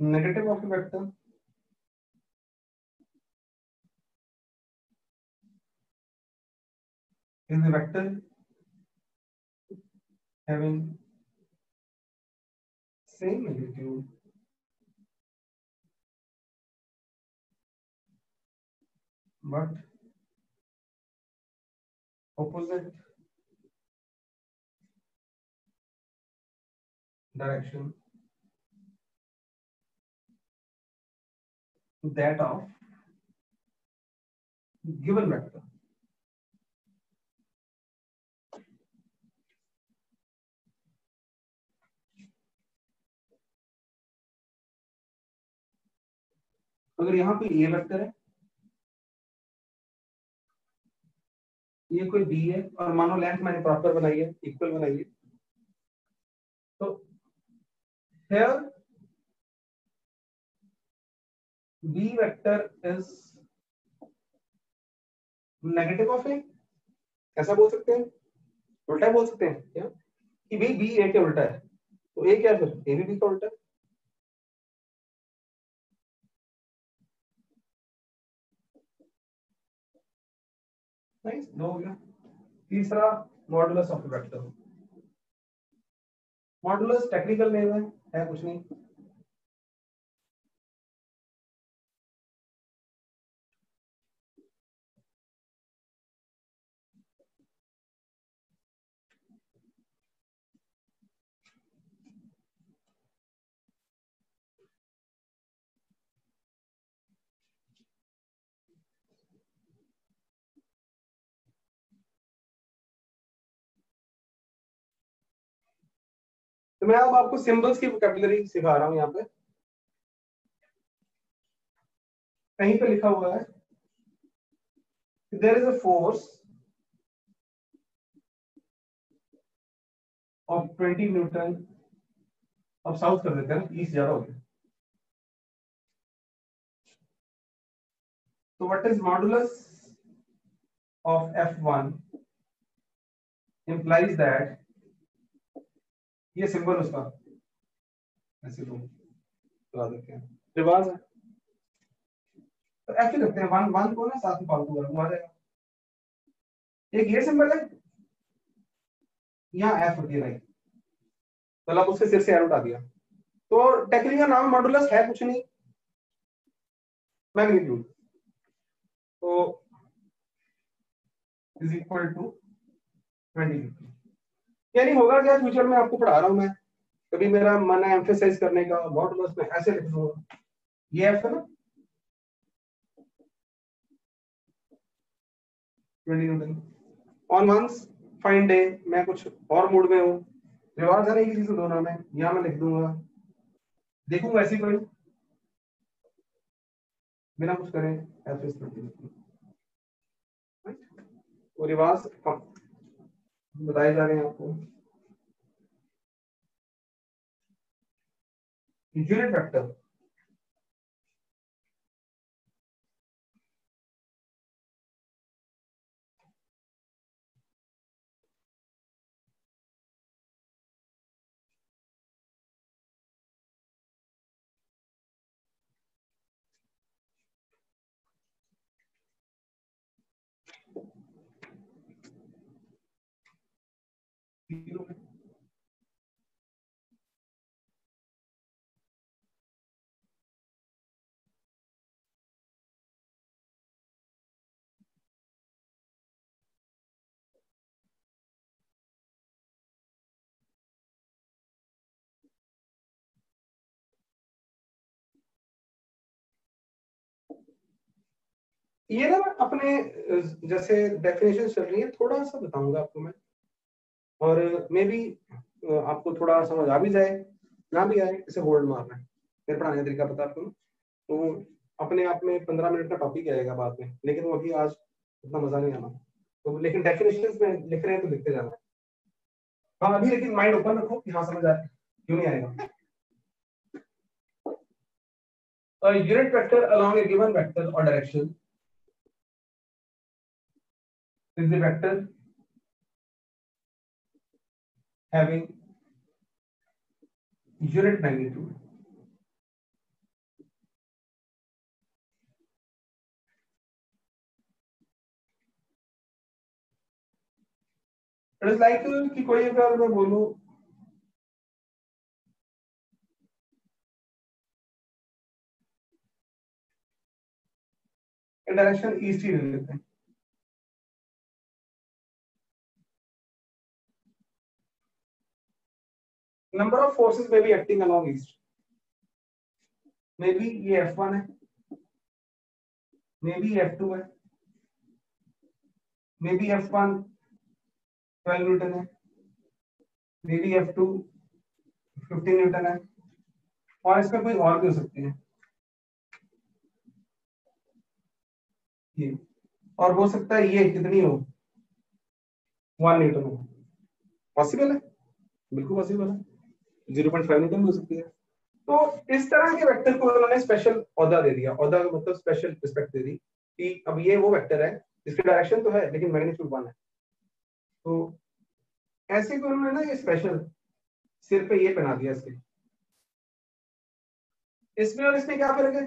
Negative of vector is a vector having same magnitude but opposite direction that of given vector। अगर यहाँ कोई ए वेक्टर है, ये कोई बी है, और मानो लेंथ मैंने प्रॉपर बनाई है, इक्वल बनाई है, तो here B vector is negative of A, ऐसा बोल सकते हैं, उल्टा बोल सकते हैं क्या, कि भाई बी ए के उल्टा है, तो ए क्या फिर, ए भी बी का उल्टा है। नाइस, दो हो गया। तीसरा modulus of vector. Modulus technical name है कुछ नहीं, मैं अब आपको सिंबल्स की वोकैबुलरी सिखा रहा हूं। यहाँ पे कहीं पे लिखा हुआ है there is a force of 20 newton. अब साउथ कर देते हैं, ईस्ट ज्यादा हो गया। तो what is modulus of F1 implies that, ये सिंबल उसका ऐसे तो लगा देते हैं, रिवाज है। तो ऐसे करते हैं, वन वन को ना साथ में फालतू कर आ जाएगा। एक ये सिंबल है, यहाँ एफ होती है, राइट, मतलब उसके सिर से एरो उठा दिया। तो टेक्निकल नाम मॉडुलस है कुछ नहीं, मैग्नीट्यूड। तो इज इक्वल टू 20। यानी होगा क्या, फ्यूचर में आपको पढ़ा रहा हूं मैं, कभी मेरा मन है एम्फेसाइज करने का, मॉडुलस में ऐसे लिख दूंगा, ये एफ है ना 20 newton on once fine day. मैं कुछ और मूड में हूँ, रिवाज है नहीं किसी से दो नाम है, यहाँ मैं लिख दूंगा, देखूंगा ऐसी कोई बिना कुछ करें एफ इज 20। वो रिवाज बताए जा रहे हैं आपको। यूनिट वेक्टर ये ना अपने जैसे डेफिनेशन चल रही है, थोड़ा सा बताऊंगा आपको मैं, और मे बी आपको थोड़ा समझ आ भी जाए, ना भी आए, इसे होल्ड मारना है। मेरे पढ़ाने का तरीका पता है आपको, तो अपने आप में 15 मिनट का टॉपिक आएगा बाद में, लेकिन वो अभी आज उतना मजा नहीं आना। तो लेकिन डेफिनेशंस में लिख रहे हैं तो लिखते जाना है। हाँ अभी लेकिन माइंड ओपन रखो कि हाँ समझ आए, क्यों नहीं आएगा। A unit vector along a given vector or direction is the vector having unit magnitude. It is like कि कोई अगर मैं बोलूं डायरेक्शन ईस्ट ही ले लेते हैं, नंबर ऑफ फोर्सेस में भी acting along east, may be ये F1 है, मे बी F2 है, मे बी F1 12 न्यूटन है, मे बी F2 15 न्यूटन है, और इसमें कोई और भी हो सकती है ये, और हो सकता है ये कितनी हो 1 न्यूटन हो। पॉसिबल है, बिल्कुल पॉसिबल है, 0.5 न्यूटन हो सकती है। तो इस तरह के वेक्टर को उन्होंने स्पेशल औहदा दे दिया, औहदा का मतलब स्पेशल रिस्पेक्ट दे दी कि अब ये वो वेक्टर है, इसकी डायरेक्शन तो है लेकिन मैग्नीट्यूड 1 है। तो ऐसे को उन्होंने ना ये स्पेशल सिर पे ये बना दिया इसके, इसमें और इसमें क्या फर्क है,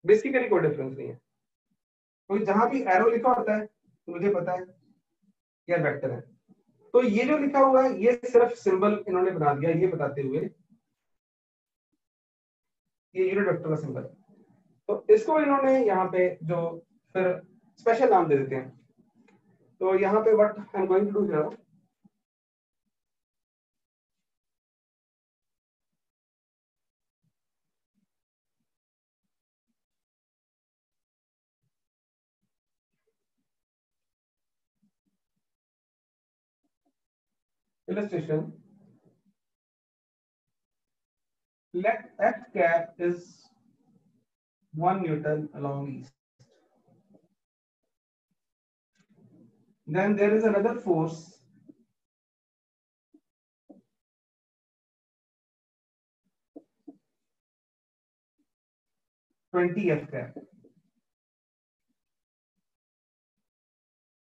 बेसिकली कोई डिफरेंस नहीं है। तो जहां भी एरो लिखा होता है तो मुझे पता है क्या वेक्टर है। तो ये जो लिखा हुआ है ये सिर्फ सिंबल इन्होंने बना दिया, ये बताते हुए ये यूनिट वेक्टर का सिंबल है। तो इसको इन्होंने यहाँ पे जो फिर स्पेशल नाम दे देते हैं। तो यहाँ पे what I am going to do here, illustration let F cap is 1 Newton along east. Then there is another force (20 F cap).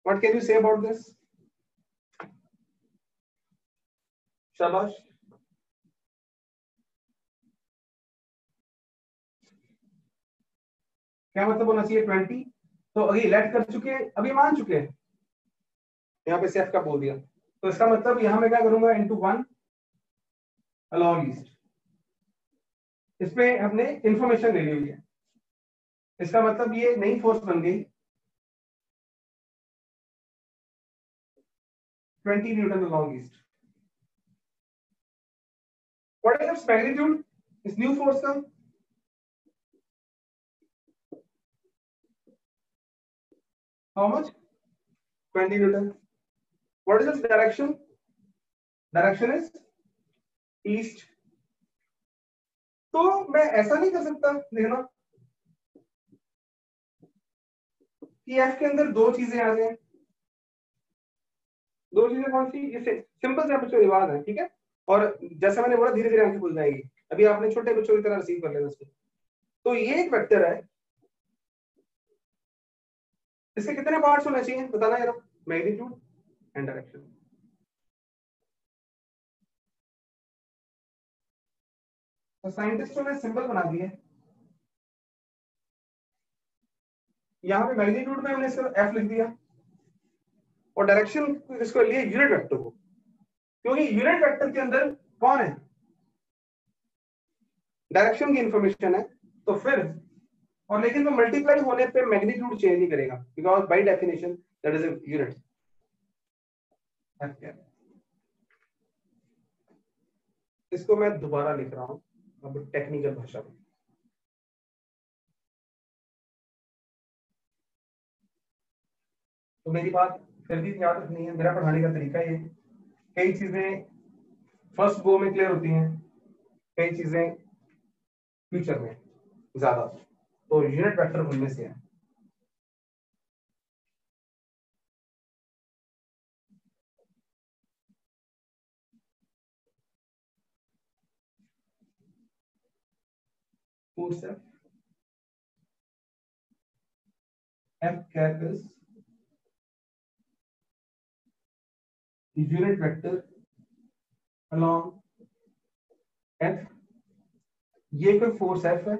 What can you say about this? Shabash. क्या मतलब होना चाहिए 20? तो अभी लेट कर चुके हैं, अभी मान चुके हैं, यहाँ पे सेफ का बोल दिया, तो इसका मतलब यहाँ मैं क्या करूंगा इंटू 1 अलॉन्ग ईस्ट। इसमें हमने इंफॉर्मेशन ले ली हुई है, इसका मतलब ये नई फोर्स बन गई 20 Newton along east. What is its magnitude इस न्यू फोर्स का? How much? 20 Newton. What is its direction? Direction is east. तो मैं ऐसा नहीं कर सकता, देखना कि एफ के अंदर दो चीजें आ जाए। दो चीजें कौन सी? इससे सिंपल से बच्चों रिवाज है, ठीक है। और जैसे मैंने बोला धीरे धीरे आंखें खुल जाएगी, अभी आपने छोटे बच्चों की तरह रिसीव कर लेना इसको। तो ये एक वेक्टर है, इसके कितने पार्ट्स होने चाहिए बताना जरा? Magnitude and direction. तो साइंटिस्टों ने सिंबल बना दिए, यहाँ पे मैग्नीट्यूड में हमने सिर्फ एफ लिख दिया और डायरेक्शन इसको लिए यूनिट वेक्टर को, क्योंकि यूनिट वेक्टर के अंदर कौन है? डायरेक्शन की इंफॉर्मेशन है। तो फिर और लेकिन वो मल्टीप्लाई होने पे मैग्नीट्यूड चेंज नहीं करेगा, because by definition that is a unit. इसको मैं दोबारा लिख रहा हूं अब टेक्निकल भाषा में। तो मेरी बात फिर भी याद रखनी है, मेरा पढ़ाने का तरीका ये, कई चीजें फर्स्ट गो में क्लियर होती हैं, कई चीजें फ्यूचर में ज्यादा, तो यूनिट वेक्टर उनमें से है। Force F cap is unit vector along F। ये कोई फोर्स F है,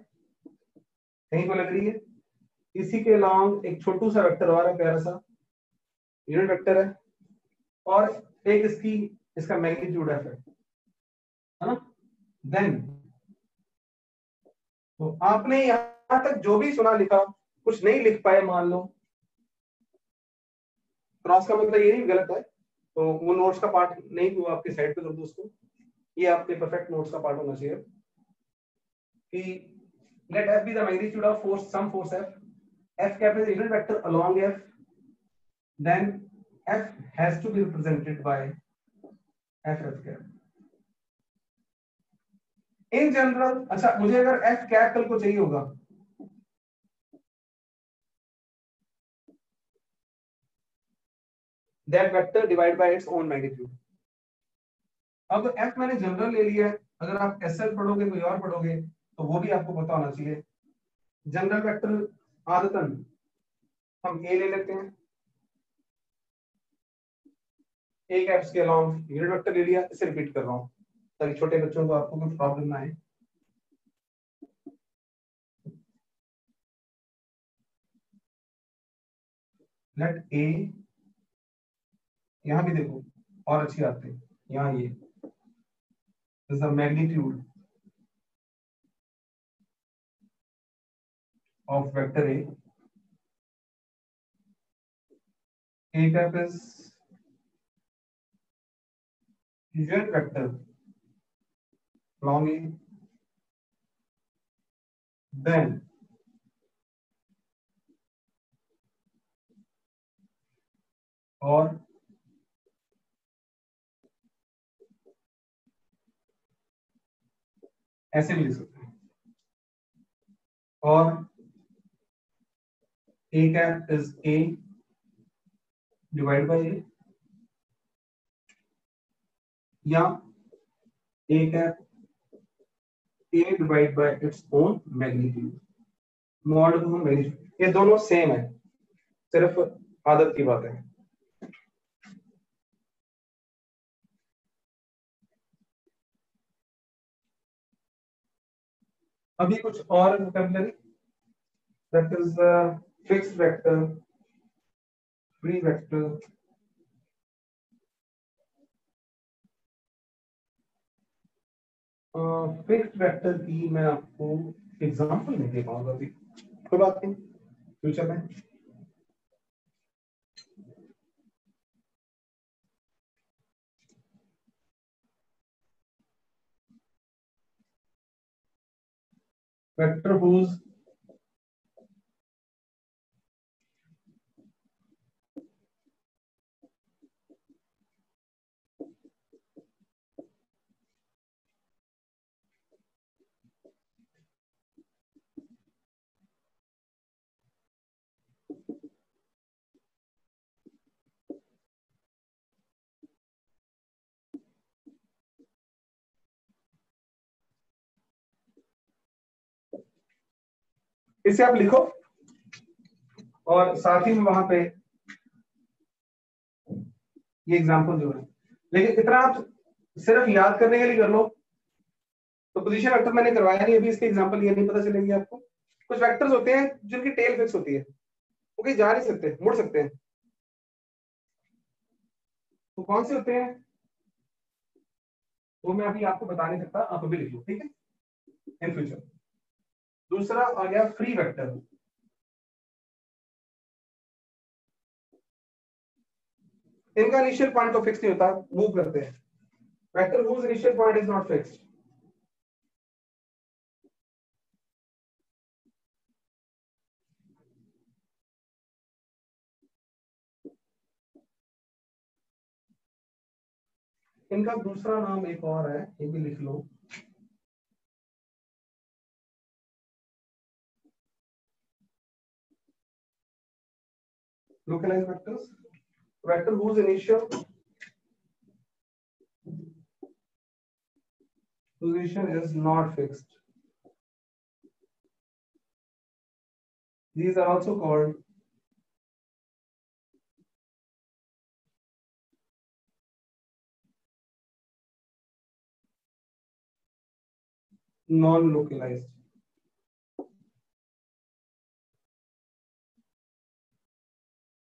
कहीं को लग रही है, इसी के अलॉन्ग एक छोटू सा वेक्टर और है, प्यारा सा यूनिट वेक्टर है, और एक इसका मैग्नीट्यूड F है ना। देन तो आपने यहां तक जो भी सुना लिखा, कुछ नहीं लिख पाए मान लो, क्रॉस का मतलब ये नहीं गलत है, तो वो नोट्स का पार्ट नहीं, तो आपके साइड पे कर दो उसको, ये आपके परफेक्ट नोट्स का पार्ट होना चाहिए कि let F be the magnitude of force, some force F, F cap is a unit vector along F, then F has to be represented by F cap in general। अच्छा, मुझे अगर F cap कल को चाहिए होगा, that vector divided by its own magnitude। अब F मैंने general ले लिया है, अगर आप SL पढ़ोगे कोई और पढ़ोगे तो वो भी आपको पता होना चाहिए। जनरल वेक्टर आदतन हम A ले लेते हैं, एक एफ के अलॉन्ग यूनिट वेक्टर ले लिया, इसे रिपीट कर रहा हूं ताकि छोटे बच्चों को आपको कोई प्रॉब्लम ना आए। लेट ए, यहां भी देखो और अच्छी आते हैं, यहां ये is the magnitude of vector A cap is unit vector along A, then और ऐसे भी लिख सकते हैं, और a cap is a divide by a, या a cap a divide by its own magnitude. Mod को हम मैग्नीट्यूड, ये दोनों सेम है, सिर्फ आदत की बात है। अभी कुछ और vocabulary, that is fixed vector, free vector, fixed vector की मैं आपको एग्जांपल नहीं दे पाऊंगा अभी, कोई बात नहीं, फ्यूचर में। वेक्टर whose इसे आप लिखो और साथ ही में वहां पे ये एग्जांपल जो है, लेकिन इतना आप सिर्फ याद करने के लिए कर लो। तो पोजीशन वेक्टर मैंने करवाया नहीं अभी, इसके एग्जांपल ये नहीं पता चलेंगे आपको। कुछ वेक्टर्स होते हैं जिनकी टेल फिक्स होती है, वो कहीं जा नहीं सकते, मुड़ सकते हैं। तो कौन से होते हैं वो मैं अभी आपको बता नहीं सकता, आप अभी लिख लो, ठीक है, इन फ्यूचर। दूसरा आ गया फ्री वेक्टर। इनका इनिशियल पॉइंट तो फिक्स नहीं होता, मूव करते हैं। Vector whose initial point is not fixed, इनका दूसरा नाम एक और है, ये भी लिख लो, localized vectors, vector whose initial position is not fixed. These are also called non-localized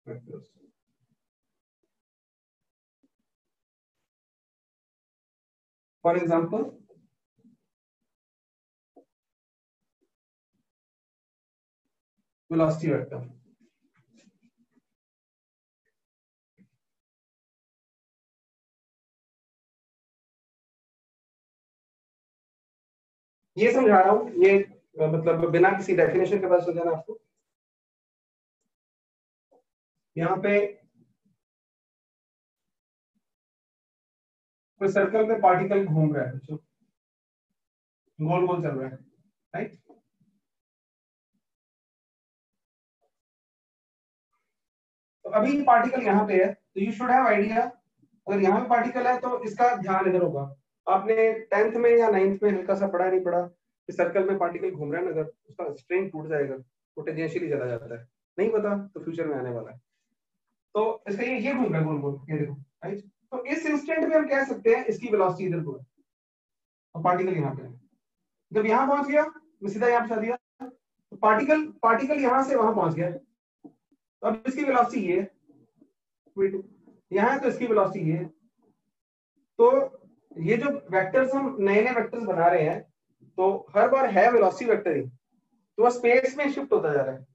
vectors. For example, velocity vector. ये समझा रहा हूं, ये मतलब बिना किसी डेफिनेशन के पास हो जाना आपको। यहाँ पे कोई सर्कल में पार्टिकल घूम रहा है, जो गोल गोल चल रहा है, राइट। तो अभी पार्टिकल यहाँ पे है, तो यू शुड हैव आइडिया, अगर यहाँ पे पार्टिकल है तो इसका ध्यान इधर होगा। आपने 10th में या 9th में हल्का सा पढ़ा नहीं पढ़ा कि सर्कल में पार्टिकल घूम रहा है ना, अगर उसका स्ट्रिंग टूट जाएगा तो टेंजेंशियली चला जाता है, नहीं पता तो फ्यूचर में आने वाला है। तो इसका ये घूम रहा है गोल गोल, ये देखो, राइट। तो इस इंस्टेंट में हम कह सकते हैं इसकी वेलोसिटी इधर को है और पार्टिकल यहाँ पे है। जब यहाँ पहुंच गया, मैं सीधा यहाँ पे दिया, तो पार्टिकल यहाँ से वहां पहुंच गया, तो अब इसकी वेलोसिटी ये है, यहाँ है तो इसकी वेलोसिटी ये है। तो ये जो वेक्टर्स हम नए नए वेक्टर्स बना रहे हैं, तो हर बार है वेलोसिटी वेक्टर ही, तो वह स्पेस में शिफ्ट होता जा रहा है।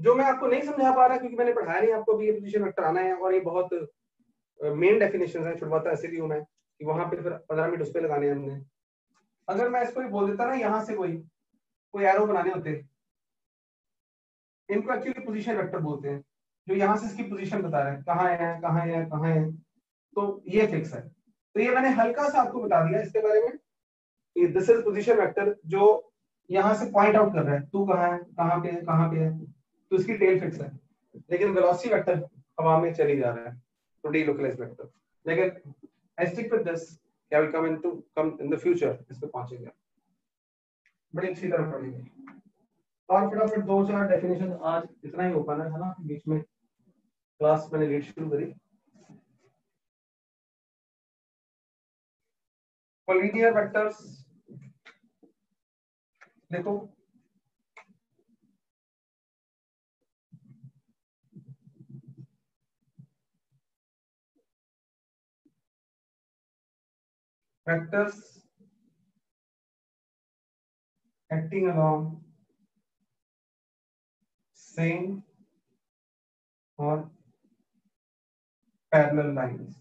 जो मैं आपको नहीं समझा पा रहा क्योंकि मैंने पढ़ाया नहीं आपको, भी ये पोजीशन वेक्टर आना है, और ये बहुत मेन डेफिनेशन है, छुड़वाता ऐसे भी हूं मैं कि वहां पे फिर 15 मिनट उस पर लगाने हैं हमने। अगर मैं इसको बोल देता ना, यहाँ से कोई एरो बनाने होते, इनको एक्चुअली पोजीशन वेक्टर बोलते हैं, जो यहाँ से इसकी पोजीशन बता रहे हैं, कहाँ है कहाँ है कहाँ है, तो ये फिक्स है। तो ये मैंने हल्का सा आपको बता दिया इसके बारे में। दिस इज पोजीशन वेक्टर जो यहाँ से पॉइंट आउट कर रहा है तू कहाँ है, कहाँ पे है, कहाँ पे है, तो इसकी टेल फिक्स है। लेकिन वेलोसिटी वेक्टर हवा में चली जा रहा है, तो डीलोकलाइज वेक्टर। लेकिन आई स्टिक विद दिस, क्या will come in the future, इस पे पहुंचेंगे, बड़ी अच्छी तरह पढ़ेंगे। और फटाफट 2-4 डेफिनेशन, आज इतना ही ओपन है ना, बीच में क्लास मैंने लेट शुरू करी। कोलिनियर वेक्टर्स देखो, vectors acting along same or parallel lines,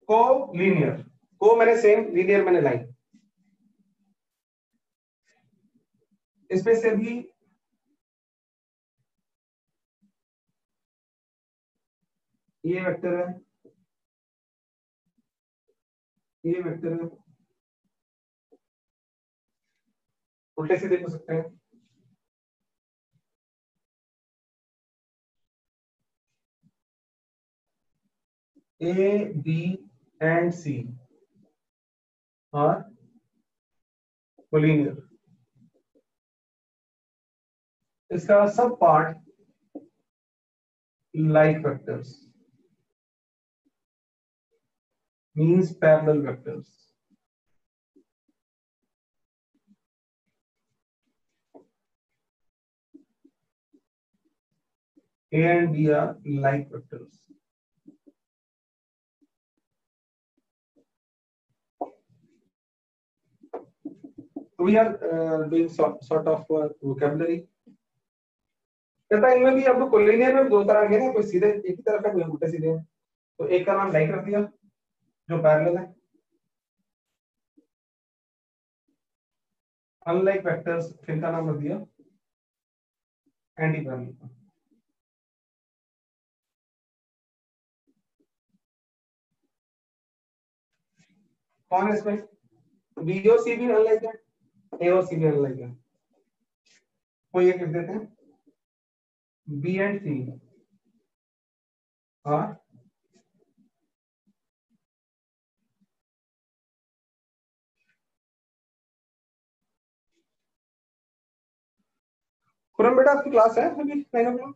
को लीनियर, को मैंने सेम, लीनियर मैंने लाइन, इसमें से भी ये वेक्टर है, ये वेक्टर है, उल्टे सीधे हो सकते हैं। A B and C are collinear. इसका sub part like vectors means parallel vectors. A and B are like vectors. We are doing sort of vocabulary. कहता है इनमें भी अब कोलिनियर में दो तरह के ना, कोई सीधे एक ही तरफ है, कोई उल्टे सीधे है। तो एक का नाम लाइक रख दिया जो पैरेलल है, अनलाइक वेक्टर्स फिर का नाम रख दिया एंटी पैरेलल। कौन है इसमें? बी और सी भी अनलाइक है, ए और सी भी अनलाइक है। कोई एक लिख देते हैं, B and C are Khurram बेटा, आपकी क्लास है अभी 9 o'clock?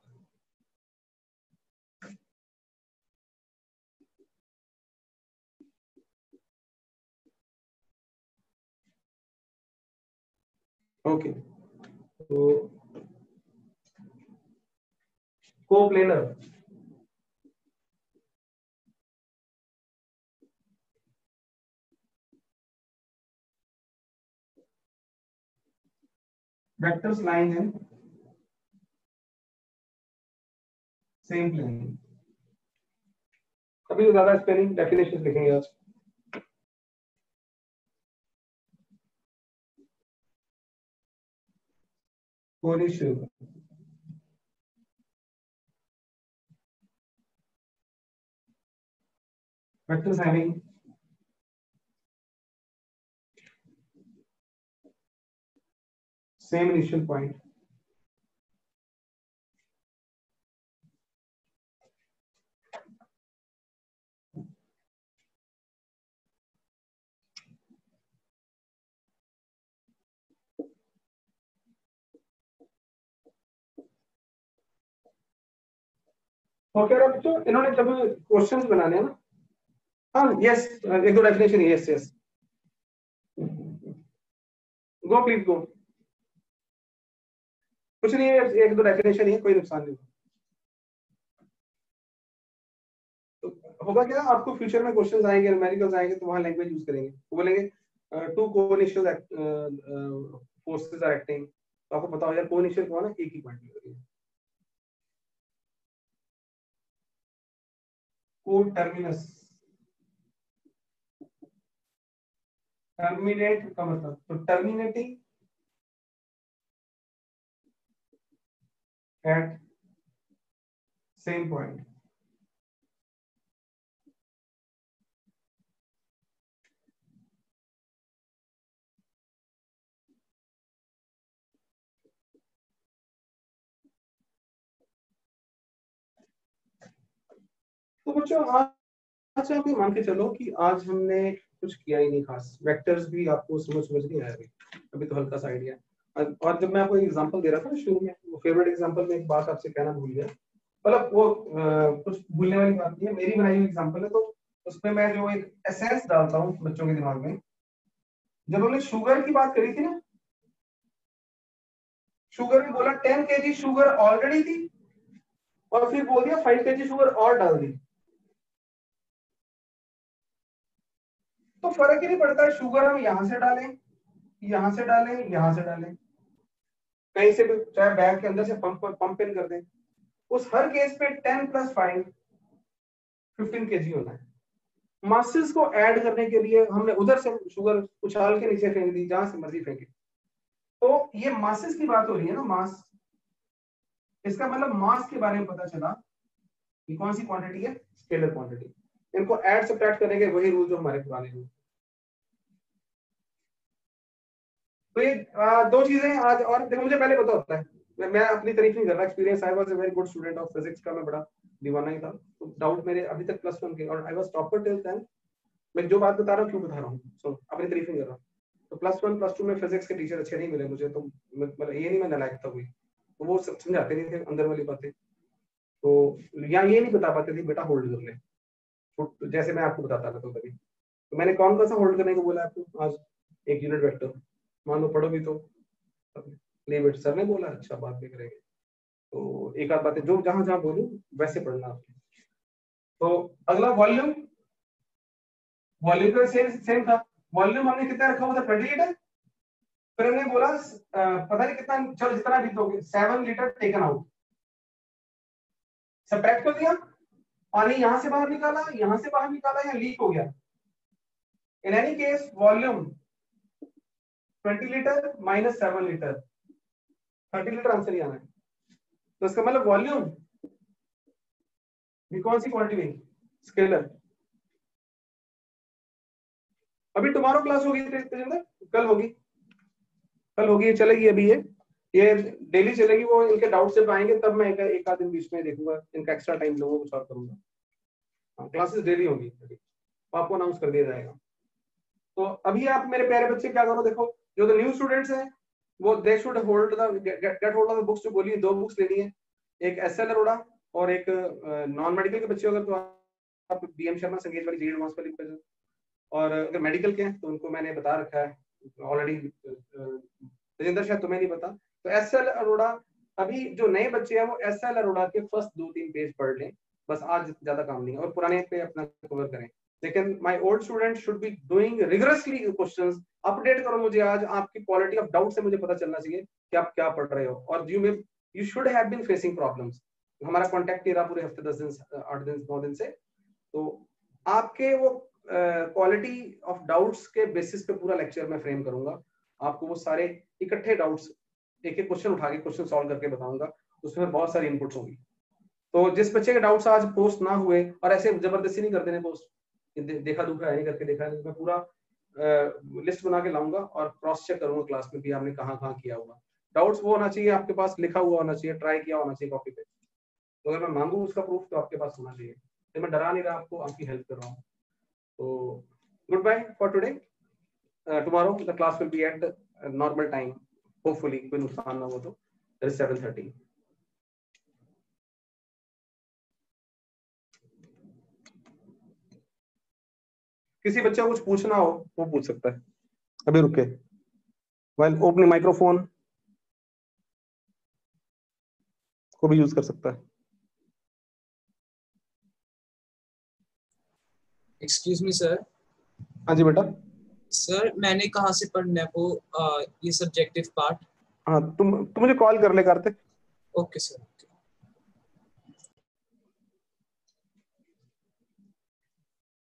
ओके, तो coplanar vectors lying in same plane। अभी ज्यादा स्पेलिंग डेफिनेशन लिखेंगे आज। Collision vectors having same initial point okay बच्चों, इन्होंने जब क्वेश्चंस बनाने हैं ना, हाँ यस, एक दो definition, yes yes, go please go, कुछ नहीं है, एक दो डेफिनेशन ही है, कोई नुकसान नहीं। तो होगा क्या, आपको फ्यूचर में क्वेश्चंस आएंगे, न्यूमेरिकल्स आएंगे, तो वहां लैंग्वेज यूज करेंगे, वो बोलेंगे टू कोइनिशियल फोर्सेस आर एक्टिंग, तो आपको बताओ यार कोइनिशियल कौन है, एक ही पॉइंट है। को टर्मिनस, टर्मिनेट का मतलब, तो टर्मिनेटिंग एट सेम पॉइंट। तो बच्चों आज आप ये मान के चलो कि आज हमने कुछ किया ही नहीं खास, वेक्टर्स भी आपको समझ नहीं आया अभी तो हल्का सा आइडिया। और जब मैं आपको एग्जांपल दे रहा था शुरू में, वो फेवरेट एग्जांपल में एक बात आपसे कहना भूल गया, मतलब वो कुछ भूलने वाली बात नहीं है, मेरी बनाई हुई एग्जांपल है, तो उसमें मैं जो एक एसेंस डालता हूँ बच्चों के दिमाग में। जब हमने शुगर की बात करी थी ना, शुगर में बोला 10 kg शुगर ऑलरेडी थी और फिर बोल दिया 5 kg शुगर और डाल दी, तो फर्क ही नहीं पड़ता है शुगर हम यहां से डालें, यहां से डालें, यहां से डालें, कहीं से भी, चाहे बैग के अंदर से पंप इन कर दें, उस हर केस पे 10 + 5 15 kg होना है। मासेस को ऐड करने के लिए हमने उधर से शुगर उछाल के नीचे फेंक दी, जहां से मर्जी फेंके, तो ये मासेस की बात हो रही है ना, मास। इसका मतलब मास के बारे में पता चला कि कौन सी क्वांटिटी है, स्केलर क्वांटिटी। इनको ऐड सब्ट्रैक्ट करने के वही रूल जो हमारे पुराने रूल। तो ये दो चीजें आज, और देखो मुझे पहले पता होता है, मैं अपनी तारीफ नहीं कर रहा, experience, I was a very good student of physics का, मैं बड़ा दीवाना ही था, तो डाउट मेरे अभी तक +1 के, और I was topper till then. मैं जो बात बता रहा हूँ क्यों बता रहा हूँ, सो अपनी तारीफ नहीं कर रहा हूँ। तो +1 +2 में फिजिक्स के टीचर अच्छे नहीं मिले मुझे, तो मतलब ये नहीं मैं नालायक था कोई, तो वो समझाते नहीं थे अंदर वाली बातें, तो या ये नहीं बता पाते थे बेटा होल्ड कर ले, तो जैसे मैं आपको बताता था तो कभी, तो मैंने कौन सा होल्ड करने को बोला आपको आज, एक यूनिट वेक्टर, मान लो पढ़ो भी तो लीव इट, सर ने बोला अच्छा बात भी करेंगे, तो एक आध बातें जो जहां जहां बोलूं वैसे पढ़ना आपने। तो अगला वॉल्यूम, वॉल्यूम का सेम था, वॉल्यूम हमने कितना रखा हुआ था, 20 लीटर, फिर हमने बोला पता नहीं कितना, चलो जितना भी दोगे, 7 लीटर टेकन आउट, सब्ट्रैक्ट कर दिया, पानी यहां से बाहर निकाला, यहां से बाहर निकाला, या लीक हो गया, in any case volume 20 litre -7 litre, 30 litre answer ही आना है। तो इसका मतलब वॉल्यूम भी कौन सी क्वांटिटी, स्केलर। अभी टुमारो क्लास होगी तेजिंदर, कल होगी, कल होगी, चलेगी अभी ये डेली चलेगी, वो इनके डाउट जब आएंगे तब मैं एक आध दिन बीच में देखूंगा, इनका एक्स्ट्रा टाइम लूंगा, कुछ और करूंगा। हाँ, क्लासेस डेली होगी, आपको अनाउंस कर दिया जाएगा। तो अभी आप मेरे प्यारे बच्चे क्या करो, देखो जो तो न्यू स्टूडेंट्स हैं वो they should hold the get hold of the books, जो बोली 2 बुक्स लेनी है, एक एसएल अरोड़ा और एक नॉन मेडिकल के बच्चे अगर तो आप बीएम शर्मा संगीत वाली जी एडवांस वाली, और अगर मेडिकल के हैं तो उनको मैंने बता रखा है ऑलरेडी, तेजिंदर शायद तुम्हें नहीं पता, तो एसएल अरोड़ा, अभी जो नए बच्चे हैं वो एसएल अरोड़ा के फर्स्ट 2-3 पेज पढ़ लें, बस आज ज्यादा काम नहीं है, और पुराने पे अपना कवर करें, लेकिन my old student should be doing rigorously questions, update करो मुझे आज, आपकी क्वालिटी ऑफ डाउट से मुझे पता चलना चाहिए कि आप क्या पढ़ रहे हो, और you should have been facing problems. हमारा कांटेक्ट ही रहा पूरे हफ्ते 10 दिन 8 दिन 9 दिन से, तो आपके वो क्वालिटी ऑफ डाउट्स के बेसिस पे पूरा लेक्चर मैं फ्रेम करूंगा, आपको वो सारे इकट्ठे डाउट्स एक एक क्वेश्चन उठा के क्वेश्चन सॉल्व करके बताऊंगा, उसमें बहुत सारी इनपुट्स होंगी। तो जिस बच्चे के डाउट्स आज पोस्ट ना हुए, और ऐसे जबरदस्ती नहीं कर देने पोस्ट, देखा दुखा है नहीं करके देखा नहीं, मैं पूरा लिस्ट बना के लाऊंगा और क्रॉस चेक करूंगा क्लास में भी आपने कहाँ कहाँ किया हुआ, डाउट्स वो होना चाहिए आपके पास, लिखा हुआ होना चाहिए, ट्राई किया होना चाहिए कॉपी पे, तो अगर मैं मांगू उसका प्रूफ तो आपके पास होना चाहिए, तो मैं डरा नहीं रहा आपको, आपकी हेल्प कर रहा हूँ। तो good bye for today, tomorrow the class will be at normal time, hopefully कोई नुकसान ना हो तो, 7:30। किसी बच्चे को कुछ पूछना हो वो पूछ सकता है, अभी रुके, व्हाइल ओपनिंग माइक्रोफोन को भी यूज कर सकता है। Excuse me sir. हाँ जी बेटा। सर मैंने कहाँ से पढ़ना है वो ये सब्जेक्टिव पार्ट? हाँ तुम मुझे कॉल कर ले कार्तिक। Okay sir.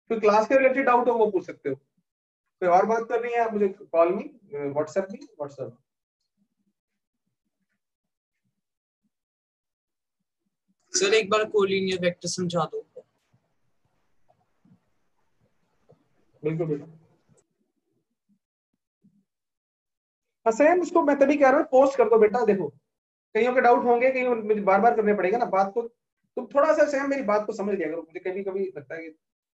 कोई क्लास के रिलेटेड डाउट हो वो पूछ सकते हो, कोई और बात करनी है आप मुझे कॉल मी, व्हाट्सएप। सर एक बार कोलिनियर वेक्टर समझा दो। बिल्कुल बिल्कुल। हाँ सेम, उसको मैं तभी कह रहा हूँ पोस्ट कर दो बेटा, देखो कईयों के डाउट होंगे, कहीं मुझे बार बार करने पड़ेगा ना बात को, तुम थोड़ा सा सेम मेरी बात को समझ लिया करो, मुझे कभी कभी लगता है कि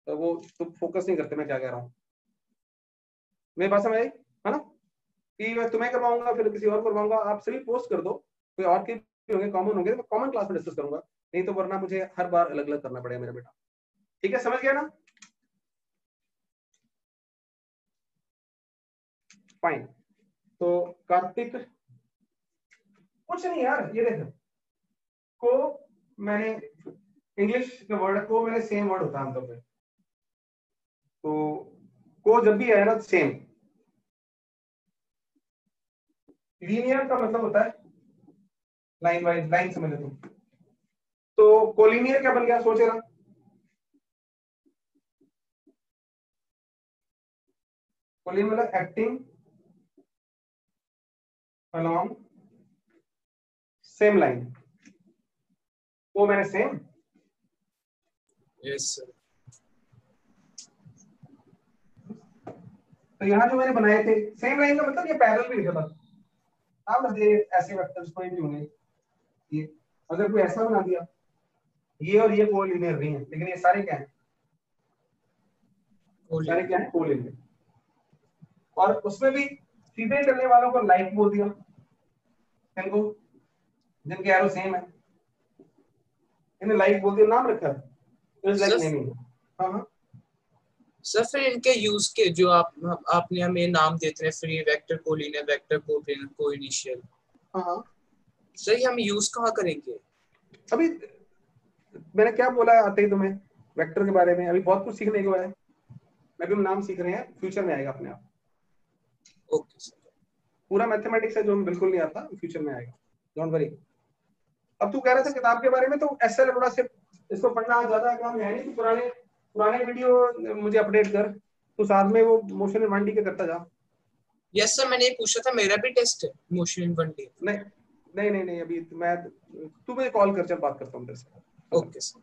वो तुम फोकस नहीं करते मैं क्या कह रहा हूँ। मेरी बात समझ आई है ना, कि मैं तुम्हें करवाऊंगा फिर किसी और को करवाऊंगा, आप सभी पोस्ट कर दो, कोई और के भी होंगे कॉमन होंगे, तो कॉमन क्लास में डिस्कस करूंगा, नहीं तो वरना मुझे हर बार अलग अलग करना पड़ेगा मेरा बेटा। ठीक है, समझ गया ना? फाइन। तो कार्तिक कुछ नहीं यार, ये देख को मैंने इंग्लिश के वर्ड को मैंने सेम वर्ड होता है आमतौर पे, तो को जब भी है ना सेम। लीनियर का मतलब होता है लाइन वाइज, लाइन समझ लो। तो कोलिनियर क्या बन गया सोचे ना, कोलिनियर मतलब एक्टिंग अलोंग सेम लाइन, वो मैंने सेम। Yes sir. तो यहाँ जो मैंने बनाए थे सेम लाइन का मतलब ये पैरेलल भी लिखा था, आप ये ऐसे वेक्टर्स कोई भी होंगे, ये अगर कोई ऐसा बना दिया, ये और ये कोलिनियर नहीं है, लेकिन ये सारे क्या है, सारे क्या है कोलिनियर। और उसमें भी सीधे चलने वालों को लाइक बोल दिया, इनको जिनके एरो सेम है इन्हें लाइक बोल दिया, नाम रखा है लाइक नेमिंग। हाँ हाँ सर फिर इनके यूज के जो आपने हमें नाम देते हैं, free vector, collinear vector, coplanar, coinitial, हाँ सर ये हम यूज कहाँ करेंगे? अभी मैंने क्या बोला आते ही तुम्हें वेक्टर के बारे में, अभी बहुत कुछ सीखने को है, मैं भी नाम सीख रहे हैं, फ्यूचर में आएगा अपने आप। Okay sir. पूरा मैथमेटिक्स है जो बिल्कुल नहीं आता, फ्यूचर में आएगा, डोंट वरी। अब तू कह रहा था किताब के बारे में, तो ऐसा थोड़ा से इसको पढ़ना ज्यादा काम है नहीं, तो पुराने पुराने वीडियो मुझे अपडेट कर, तो साथ में वो मोशन 1D के करता जा। यस सर, मैंने ये पूछा था, मेरा भी टेस्ट है मोशन इन 1D। नहीं नहीं नहीं नहीं, अभी मैं तू मुझे कॉल कर, जब बात करता हूँ तेरे से। Okay sir.